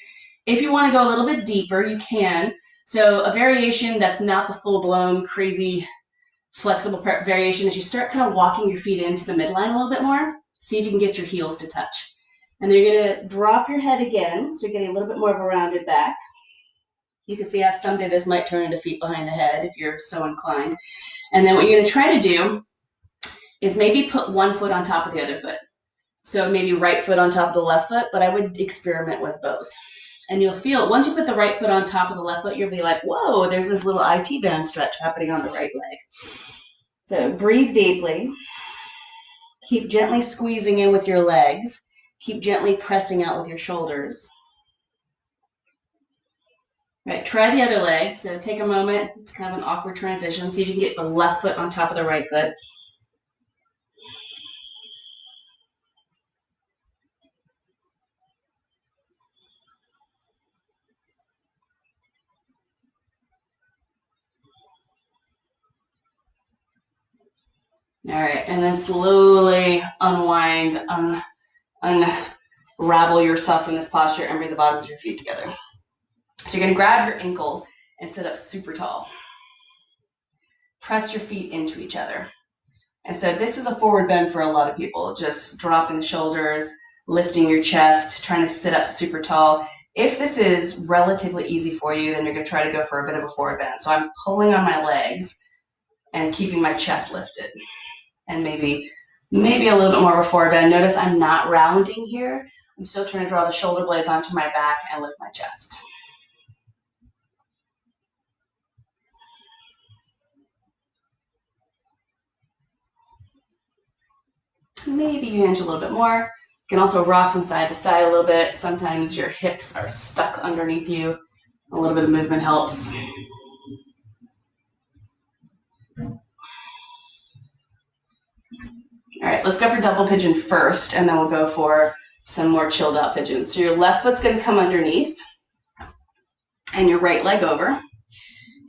If you want to go a little bit deeper, you can. So a variation that's not the full-blown, crazy, flexible variation is you start kind of walking your feet into the midline a little bit more. See if you can get your heels to touch. And then you're going to drop your head again, so you're getting a little bit more of a rounded back. You can see how someday this might turn into feet behind the head if you're so inclined. And then what you're going to try to do is maybe put one foot on top of the other foot. So maybe right foot on top of the left foot, but I would experiment with both. And you'll feel, once you put the right foot on top of the left foot, you'll be like, whoa, there's this little IT band stretch happening on the right leg. So breathe deeply. Keep gently squeezing in with your legs. Keep gently pressing out with your shoulders. Right, try the other leg. So take a moment. It's kind of an awkward transition. See if you can get the left foot on top of the right foot. All right, and then slowly unwind, unravel yourself from this posture and bring the bottoms of your feet together. So you're gonna grab your ankles and sit up super tall. Press your feet into each other. And so this is a forward bend for a lot of people, just dropping the shoulders, lifting your chest, trying to sit up super tall. If this is relatively easy for you, then you're gonna try to go for a bit of a forward bend. So I'm pulling on my legs and keeping my chest lifted. And maybe a little bit more of a forward bend. Notice I'm not rounding here. I'm still trying to draw the shoulder blades onto my back and lift my chest. Maybe you hinge a little bit more. You can also rock from side to side a little bit. Sometimes your hips are stuck underneath you. A little bit of movement helps. All right, let's go for double pigeon first, and then we'll go for some more chilled out pigeons. So your left foot's gonna come underneath, and your right leg over.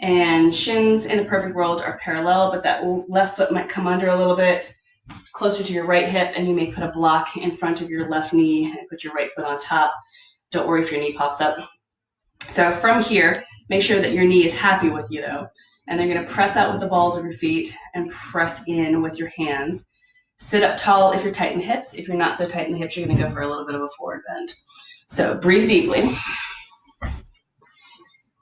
And shins in a perfect world are parallel, but that left foot might come under a little bit, closer to your right hip, and you may put a block in front of your left knee and put your right foot on top. Don't worry if your knee pops up. So from here, make sure that your knee is happy with you though. And they're gonna press out with the balls of your feet and press in with your hands. Sit up tall if you're tight in the hips. If you're not so tight in the hips, you're gonna go for a little bit of a forward bend. So breathe deeply.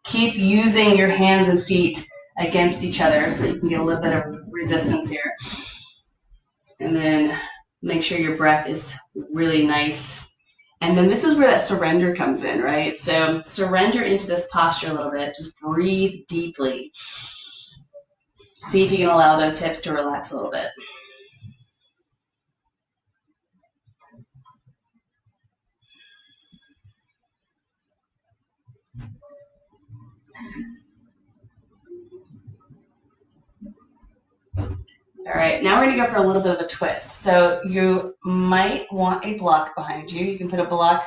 Keep using your hands and feet against each other so you can get a little bit of resistance here. And then make sure your breath is really nice. And then this is where that surrender comes in, right? So surrender into this posture a little bit. Just breathe deeply. See if you can allow those hips to relax a little bit. All right, now we're gonna go for a little bit of a twist. So you might want a block behind you. You can put a block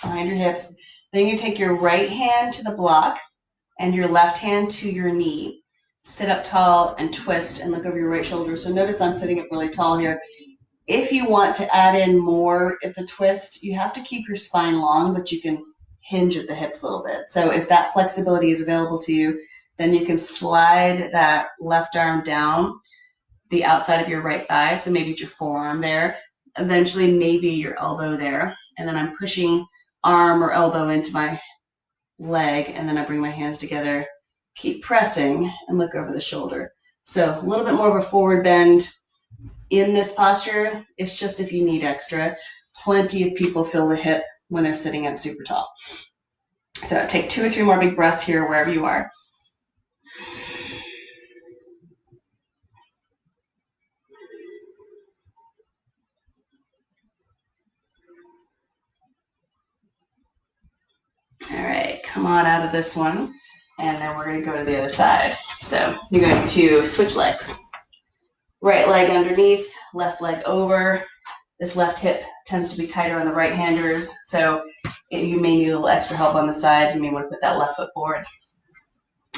behind your hips. Then you take your right hand to the block and your left hand to your knee. Sit up tall and twist and look over your right shoulder. So notice I'm sitting up really tall here. If you want to add in more at the twist, you have to keep your spine long, but you can hinge at the hips a little bit. So if that flexibility is available to you, then you can slide that left arm down the outside of your right thigh. So maybe it's your forearm there. Eventually, maybe your elbow there. And then I'm pushing arm or elbow into my leg, and then I bring my hands together, keep pressing, and look over the shoulder. So a little bit more of a forward bend in this posture. It's just if you need extra. Plenty of people feel the hip when they're sitting up super tall. So take 2 or 3 more big breaths here wherever you are. All right, come on out of this one. And then we're going to go to the other side. So you're going to switch legs. Right leg underneath, left leg over. This left hip tends to be tighter on the right-handers, so you may need a little extra help on the side. You may want to put that left foot forward.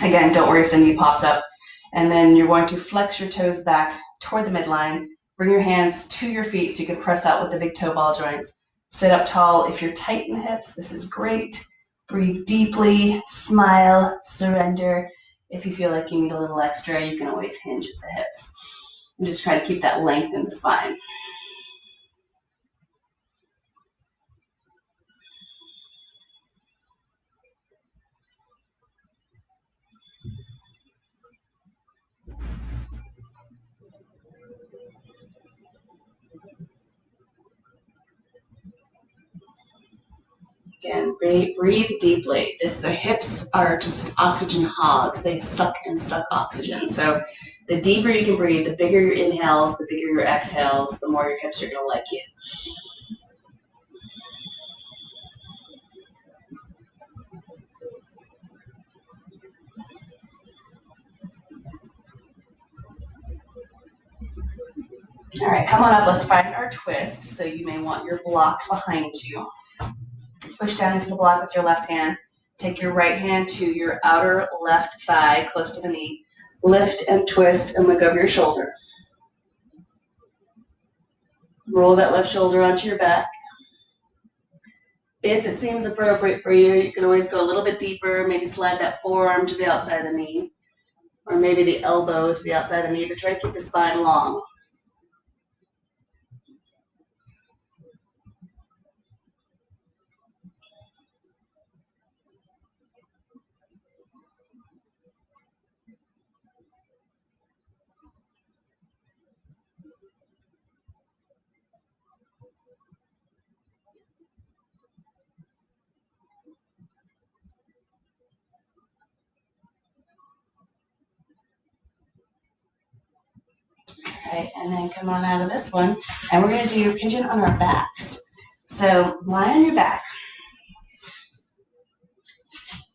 Again, don't worry if the knee pops up. And then you're going to flex your toes back toward the midline. Bring your hands to your feet so you can press out with the big toe ball joints. Sit up tall if you're tight in the hips. This is great. Breathe deeply, smile, surrender. If you feel like you need a little extra, you can always hinge at the hips. And just try to keep that length in the spine. Again, breathe deeply. The hips are just oxygen hogs. They suck and suck oxygen. So the deeper you can breathe, the bigger your inhales, the bigger your exhales, the more your hips are going to like you. All right, come on up. Let's find our twist. So you may want your block behind you. Push down into the block with your left hand. Take your right hand to your outer left thigh, close to the knee. Lift and twist and look over your shoulder. Roll that left shoulder onto your back. If it seems appropriate for you, you can always go a little bit deeper, maybe slide that forearm to the outside of the knee, or maybe the elbow to the outside of the knee, but try to keep the spine long. Right, and then come on out of this one, and we're going to do pigeon on our backs. So lie on your back.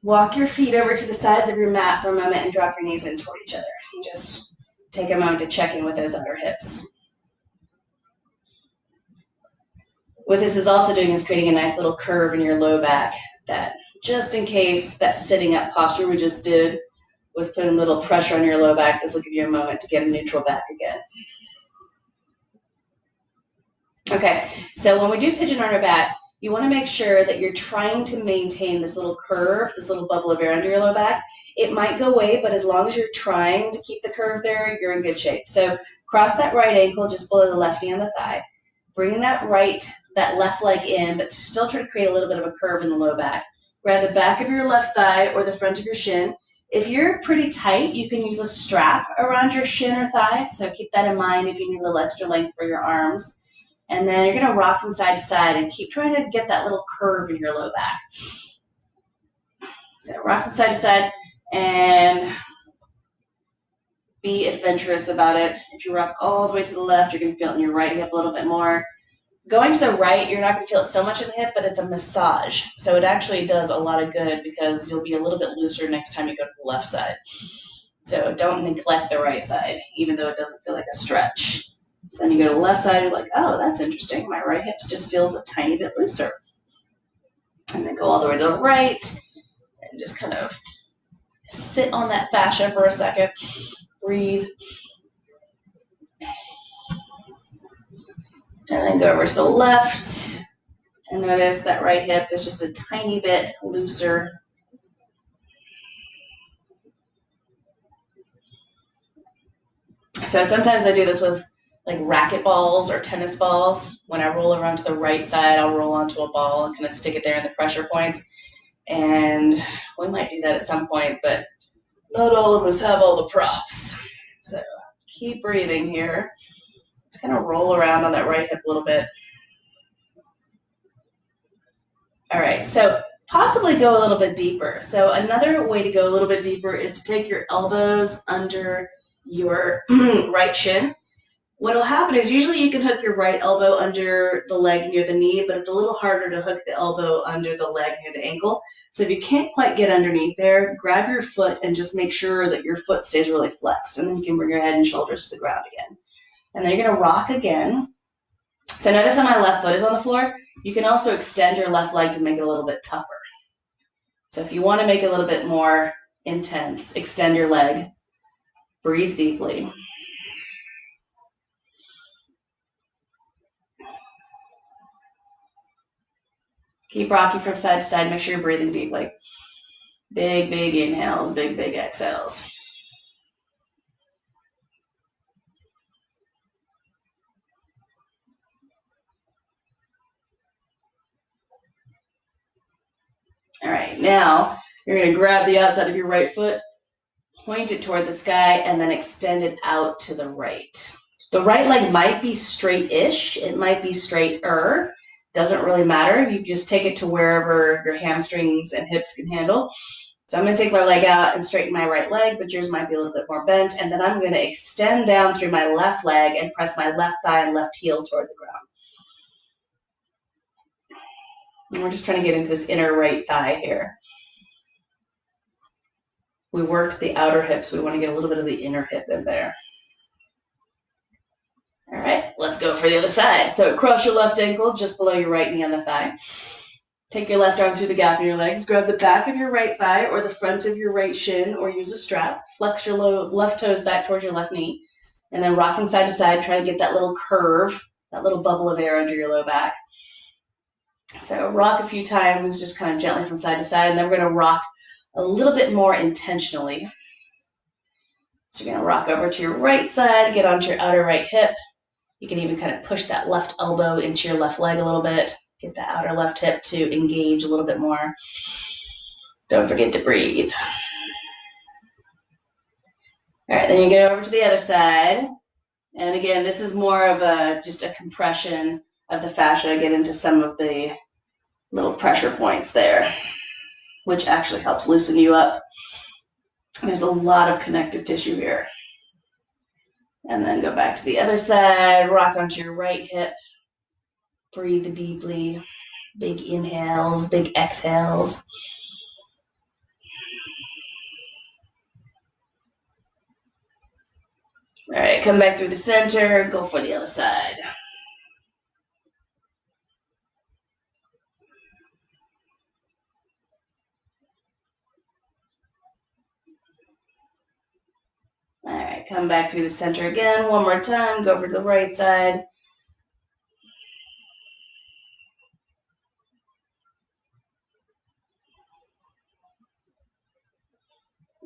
Walk your feet over to the sides of your mat for a moment and drop your knees in toward each other. And just take a moment to check in with those under hips. What this is also doing is creating a nice little curve in your low back that, just in case that sitting up posture we just did was putting a little pressure on your low back, this will give you a moment to get a neutral back again. Okay, so when we do pigeon on our back, you want to make sure that you're trying to maintain this little curve, this little bubble of air under your low back. It might go away, but as long as you're trying to keep the curve there, you're in good shape. So cross that right ankle just below the left knee on the thigh. Bring that left leg in, but still try to create a little bit of a curve in the low back. Grab the back of your left thigh or the front of your shin. If you're pretty tight, you can use a strap around your shin or thigh, so keep that in mind if you need a little extra length for your arms. And then you're going to rock from side to side and keep trying to get that little curve in your low back. So rock from side to side and be adventurous about it. If you rock all the way to the left, you're going to feel it in your right hip a little bit more. Going to the right, you're not going to feel it so much in the hip, but it's a massage. So it actually does a lot of good because you'll be a little bit looser next time you go to the left side. So don't neglect the right side, even though it doesn't feel like a stretch. So then you go to the left side, you're like, oh, that's interesting. My right hip just feels a tiny bit looser. And then go all the way to the right and just kind of sit on that fascia for a second. Breathe. And then go over to the left. And notice that right hip is just a tiny bit looser. So sometimes I do this with like racket balls or tennis balls. When I roll around to the right side, I'll roll onto a ball and kind of stick it there in the pressure points. And we might do that at some point, but not all of us have all the props. So keep breathing here. Just kind of roll around on that right hip a little bit. All right, so possibly go a little bit deeper. So another way to go a little bit deeper is to take your elbows under your right shin. What'll happen is usually you can hook your right elbow under the leg near the knee, but it's a little harder to hook the elbow under the leg near the ankle. So if you can't quite get underneath there, grab your foot and just make sure that your foot stays really flexed, and then you can bring your head and shoulders to the ground again. And then you're going to rock again. So notice how my left foot is on the floor. You can also extend your left leg to make it a little bit tougher. So if you want to make it a little bit more intense, extend your leg. Breathe deeply. Keep rocking from side to side. Make sure you're breathing deeply. Big, big inhales, big, big exhales. All right, now you're going to grab the outside of your right foot, point it toward the sky, and then extend it out to the right. The right leg might be straight-ish. It might be straighter. Doesn't really matter. You just take it to wherever your hamstrings and hips can handle. So I'm going to take my leg out and straighten my right leg, but yours might be a little bit more bent. And then I'm going to extend down through my left leg and press my left thigh and left heel toward the ground. And we're just trying to get into this inner right thigh here. We worked the outer hips. We want to get a little bit of the inner hip in there. All right, let's go for the other side. So cross your left ankle just below your right knee on the thigh. Take your left arm through the gap in your legs. Grab the back of your right thigh or the front of your right shin, or use a strap. Flex your left toes back towards your left knee. And then rocking side to side, try to get that little curve, that little bubble of air under your low back. So rock a few times, just kind of gently from side to side. And then we're going to rock a little bit more intentionally. So you're going to rock over to your right side, get onto your outer right hip. You can even kind of push that left elbow into your left leg a little bit. Get that outer left hip to engage a little bit more. Don't forget to breathe. All right, then you go over to the other side. And again, this is more of just a compression of the fascia. Get into some of the little pressure points there, which actually helps loosen you up. There's a lot of connective tissue here. And then go back to the other side, rock onto your right hip. Breathe deeply. Big inhales, big exhales. All right, come back through the center, go for the other side. All right, come back through the center again, one more time, go over to the right side.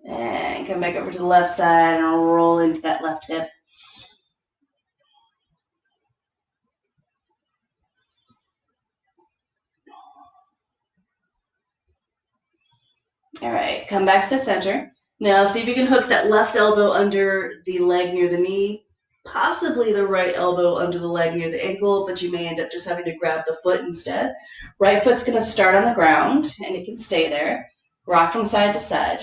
And come back over to the left side and roll into that left hip. All right, come back to the center. Now see if you can hook that left elbow under the leg near the knee, possibly the right elbow under the leg near the ankle, but you may end up just having to grab the foot instead. Right foot's going to start on the ground, and it can stay there. Rock from side to side.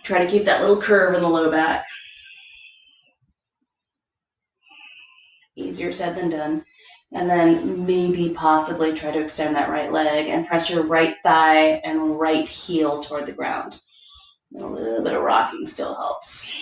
Try to keep that little curve in the low back. Easier said than done. And then maybe possibly try to extend that right leg and press your right thigh and right heel toward the ground. A little bit of rocking still helps.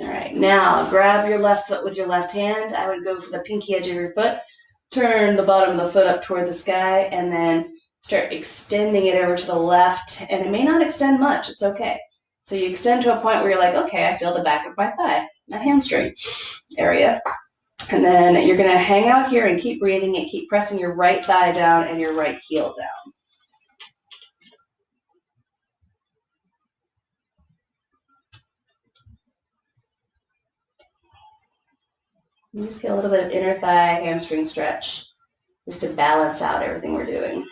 All right, now grab your left foot with your left hand. I would go for the pinky edge of your foot. Turn the bottom of the foot up toward the sky and then start extending it over to the left. And it may not extend much, it's okay. So you extend to a point where you're like, okay, I feel the back of my thigh, my hamstring area. And then you're going to hang out here and keep breathing and keep pressing your right thigh down and your right heel down. You just get a little bit of inner thigh hamstring stretch just to balance out everything we're doing.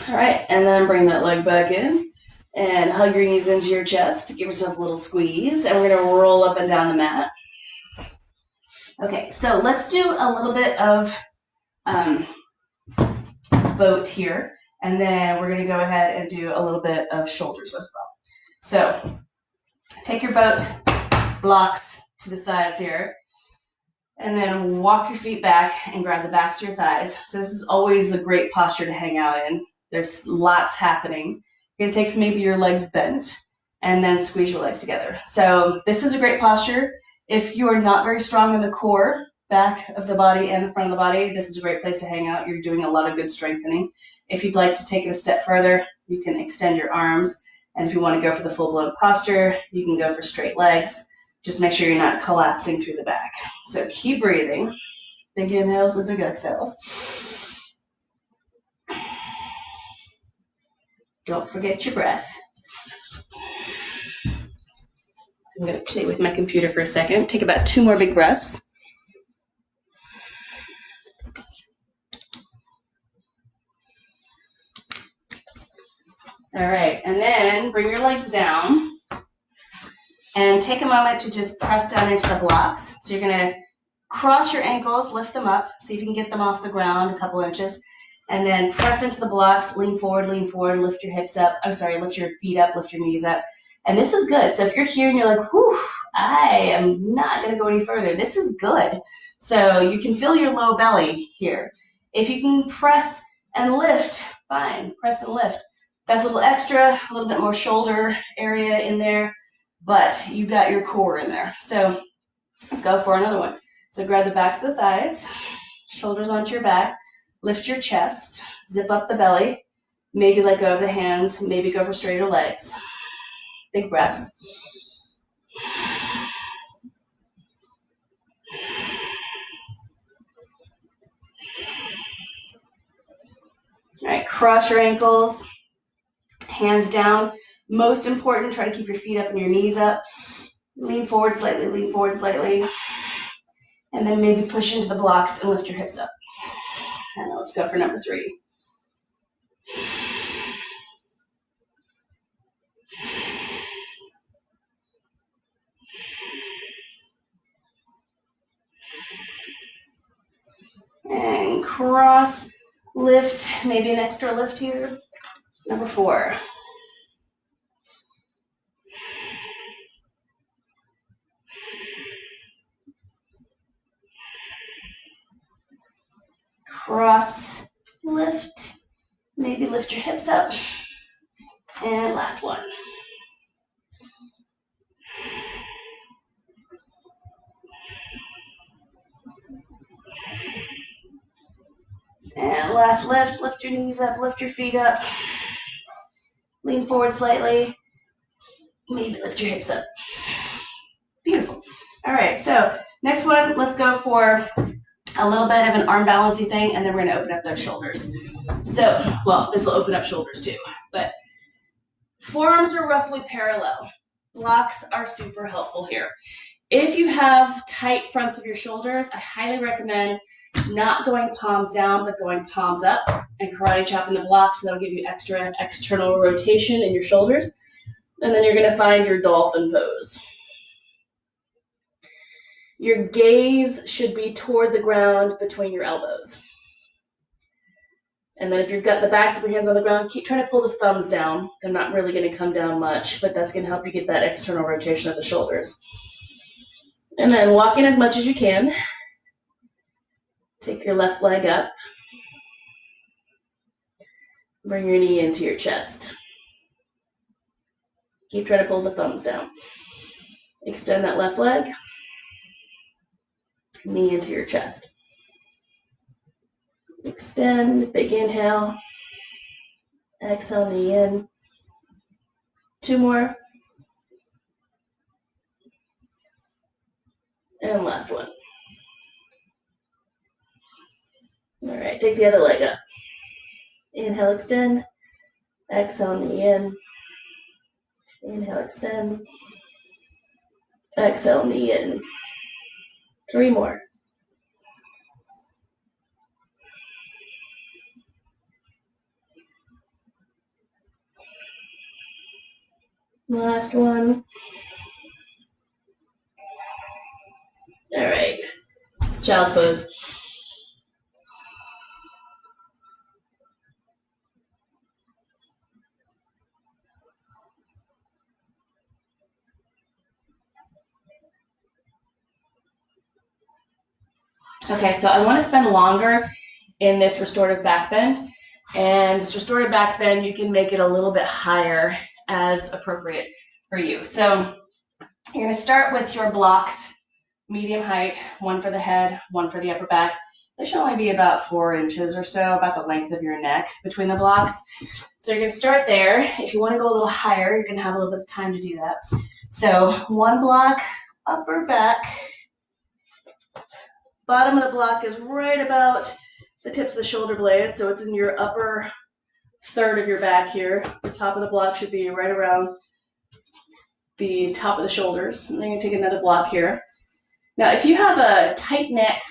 All right, and then bring that leg back in and hug your knees into your chest. Give yourself a little squeeze, and we're going to roll up and down the mat. Okay, so let's do a little bit of boat here, and then we're going to go ahead and do a little bit of shoulders as well. So take your boat blocks to the sides here, and then walk your feet back and grab the backs of your thighs. So this is always a great posture to hang out in. There's lots happening. You're going to take maybe your legs bent and then squeeze your legs together. So this is a great posture. If you are not very strong in the core, back of the body and the front of the body, this is a great place to hang out. You're doing a lot of good strengthening. If you'd like to take it a step further, you can extend your arms. And if you want to go for the full-blown posture, you can go for straight legs. Just make sure you're not collapsing through the back. So keep breathing. Big inhales and big exhales. Don't forget your breath. I'm going to play with my computer for a second. Take about 2 more big breaths. All right, and then bring your legs down and take a moment to just press down into the blocks. So you're going to cross your ankles, lift them up, see if you can get them off the ground a couple inches, and then press into the blocks, lean forward, lift your hips up. I'm sorry, lift your feet up, lift your knees up. And this is good. So if you're here and you're like, whew, I am not going to go any further, this is good. So you can feel your low belly here. If you can press and lift, fine, press and lift. That's a little extra, a little bit more shoulder area in there, but you got your core in there. So let's go for another one. So grab the backs of the thighs, shoulders onto your back, lift your chest, zip up the belly, maybe let go of the hands, maybe go for straighter legs. Big breaths. All right, cross your ankles, hands down. Most important, try to keep your feet up and your knees up. Lean forward slightly. And then maybe push into the blocks and lift your hips up. And then let's go for number 3. And cross, lift, maybe an extra lift here. Number 4. Cross, lift, maybe lift your hips up. And last one. And last lift your knees up, lift your feet up. Lean forward slightly, maybe lift your hips up. Beautiful. All right, so next one, let's go for a little bit of an arm balancing thing, and then we're going to open up those shoulders. So, well, this will open up shoulders too, but forearms are roughly parallel. Blocks are super helpful here. If you have tight fronts of your shoulders, I highly recommend not going palms down, but going palms up and karate chopping the blocks. So that'll give you extra external rotation in your shoulders. And then you're going to find your dolphin pose. Your gaze should be toward the ground between your elbows. And then if you've got the backs of your hands on the ground, keep trying to pull the thumbs down. They're not really going to come down much, but that's going to help you get that external rotation of the shoulders. And then walk in as much as you can. Take your left leg up. Bring your knee into your chest. Keep trying to pull the thumbs down. Extend that left leg. Knee into your chest. Extend, big inhale. Exhale, knee in. 2 more. And last one. All right, take the other leg up. Inhale, extend. Exhale, knee in. Inhale, extend. Exhale, knee in. 3 more. Last one. All right, child's pose. Okay, so I want to spend longer in this restorative back bend. And this restorative back bend, you can make it a little bit higher as appropriate for you. So you're going to start with your blocks, medium height, 1 for the head, 1 for the upper back. They should only be about 4 inches or so, about the length of your neck between the blocks. So you're going to start there. If you want to go a little higher, you're going to have a little bit of time to do that. So 1 block upper back. Bottom of the block is right about the tips of the shoulder blades, so it's in your upper third of your back here. The top of the block should be right around the top of the shoulders. And then you're going to take another block here. Now, if you have a tight neck,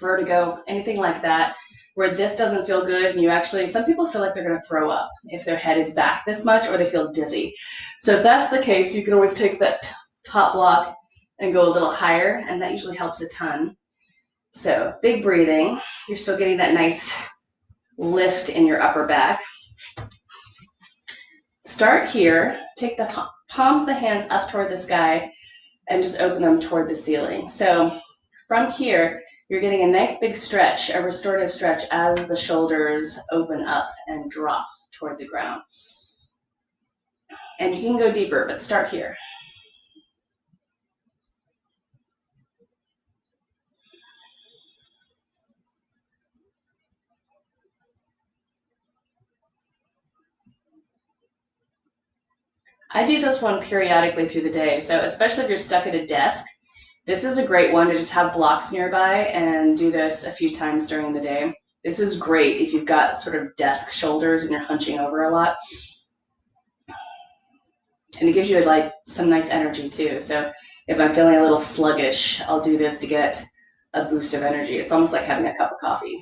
vertigo, anything like that, where this doesn't feel good, and you actually, some people feel like they're going to throw up if their head is back this much, or they feel dizzy. So if that's the case, you can always take that top block and go a little higher, and that usually helps a ton. So big breathing. You're still getting that nice lift in your upper back. Start here. Take the palms of the hands up toward the sky and just open them toward the ceiling. So from here, you're getting a nice big stretch, a restorative stretch as the shoulders open up and drop toward the ground. And you can go deeper, but start here. I do this one periodically through the day. So especially if you're stuck at a desk, this is a great one to just have blocks nearby and do this a few times during the day. This is great if you've got sort of desk shoulders and you're hunching over a lot. And it gives you like some nice energy too. So if I'm feeling a little sluggish, I'll do this to get a boost of energy. It's almost like having a cup of coffee.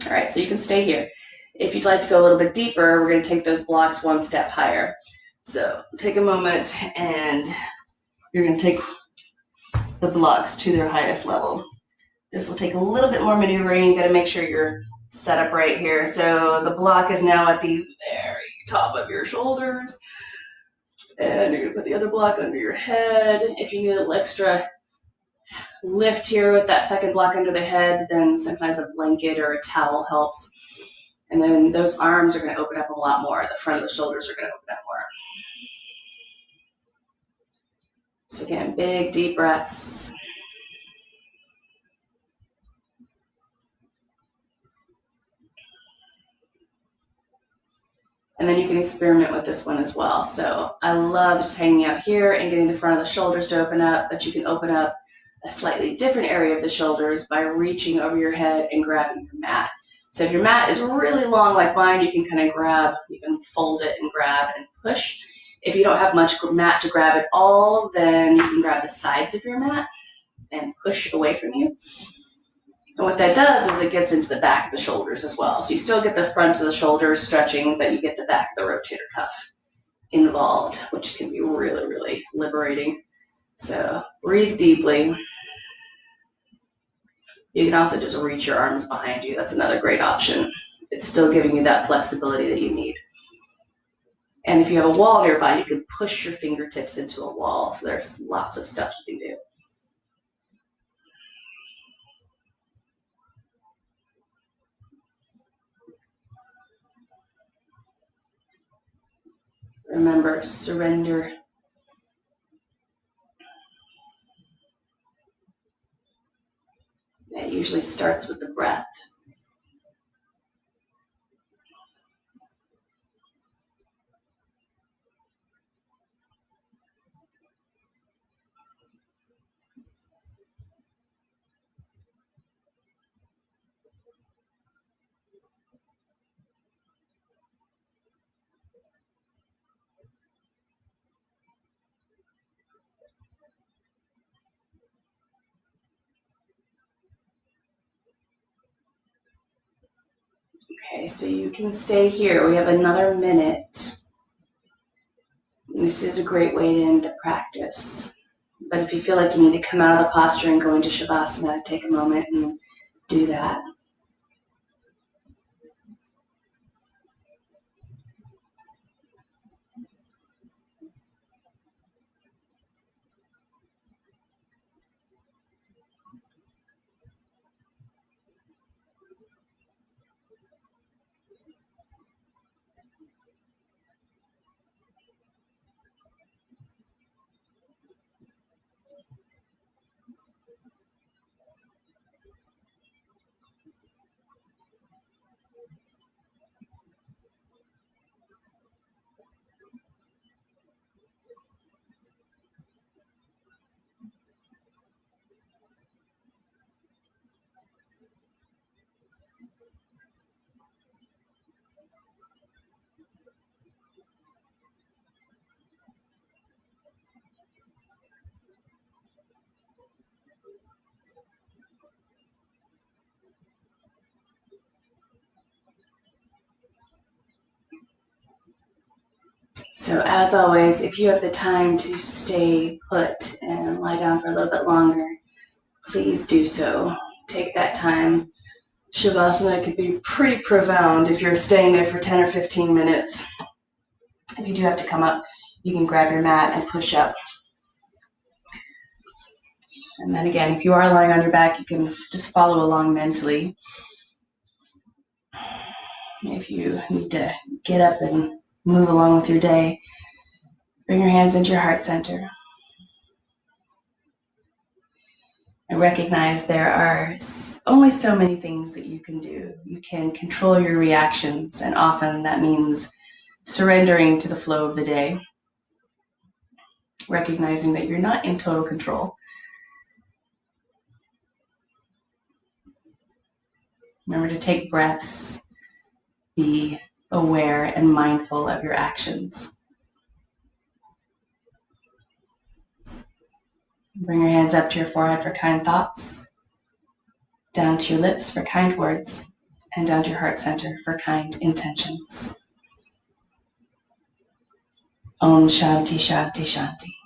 All right, so you can stay here. If you'd like to go a little bit deeper, we're going to take those blocks one step higher. So take a moment and you're going to take the blocks to their highest level. This will take a little bit more maneuvering. You got to make sure you're set up right here. So the block is now at the very top of your shoulders. And you're going to put the other block under your head. If you need a little extra lift here with that second block under the head, then sometimes a blanket or a towel helps. And then those arms are going to open up a lot more. The front of the shoulders are going to open up more. So again, big, deep breaths. And then you can experiment with this one as well. So I love just hanging out here and getting the front of the shoulders to open up, but you can open up a slightly different area of the shoulders by reaching over your head and grabbing your mat. So if your mat is really long like mine, you can kind of grab, you can fold it and grab and push. If you don't have much mat to grab at all, then you can grab the sides of your mat and push away from you. And what that does is it gets into the back of the shoulders as well. So you still get the front of the shoulders stretching, but you get the back of the rotator cuff involved, which can be really, really liberating. So breathe deeply. You can also just reach your arms behind you. That's another great option. It's still giving you that flexibility that you need. And if you have a wall nearby, you can push your fingertips into a wall. So there's lots of stuff you can do. Remember, surrender. That usually starts with the breath. Okay, so you can stay here. We have another minute. This is a great way to end the practice. But if you feel like you need to come out of the posture and go into Shavasana, take a moment and do that. So as always, if you have the time to stay put and lie down for a little bit longer, please do so. Take that time. Shavasana can be pretty profound if you're staying there for 10 or 15 minutes. If you do have to come up, you can grab your mat and push up. And then again, if you are lying on your back, you can just follow along mentally. If you need to get up and move along with your day, bring your hands into your heart center. And recognize there are only so many things that you can do. You can control your reactions, and often that means surrendering to the flow of the day, recognizing that you're not in total control. Remember to take breaths, be aware and mindful of your actions. Bring your hands up to your forehead for kind thoughts, down to your lips for kind words, and down to your heart center for kind intentions. Om Shanti Shanti Shanti.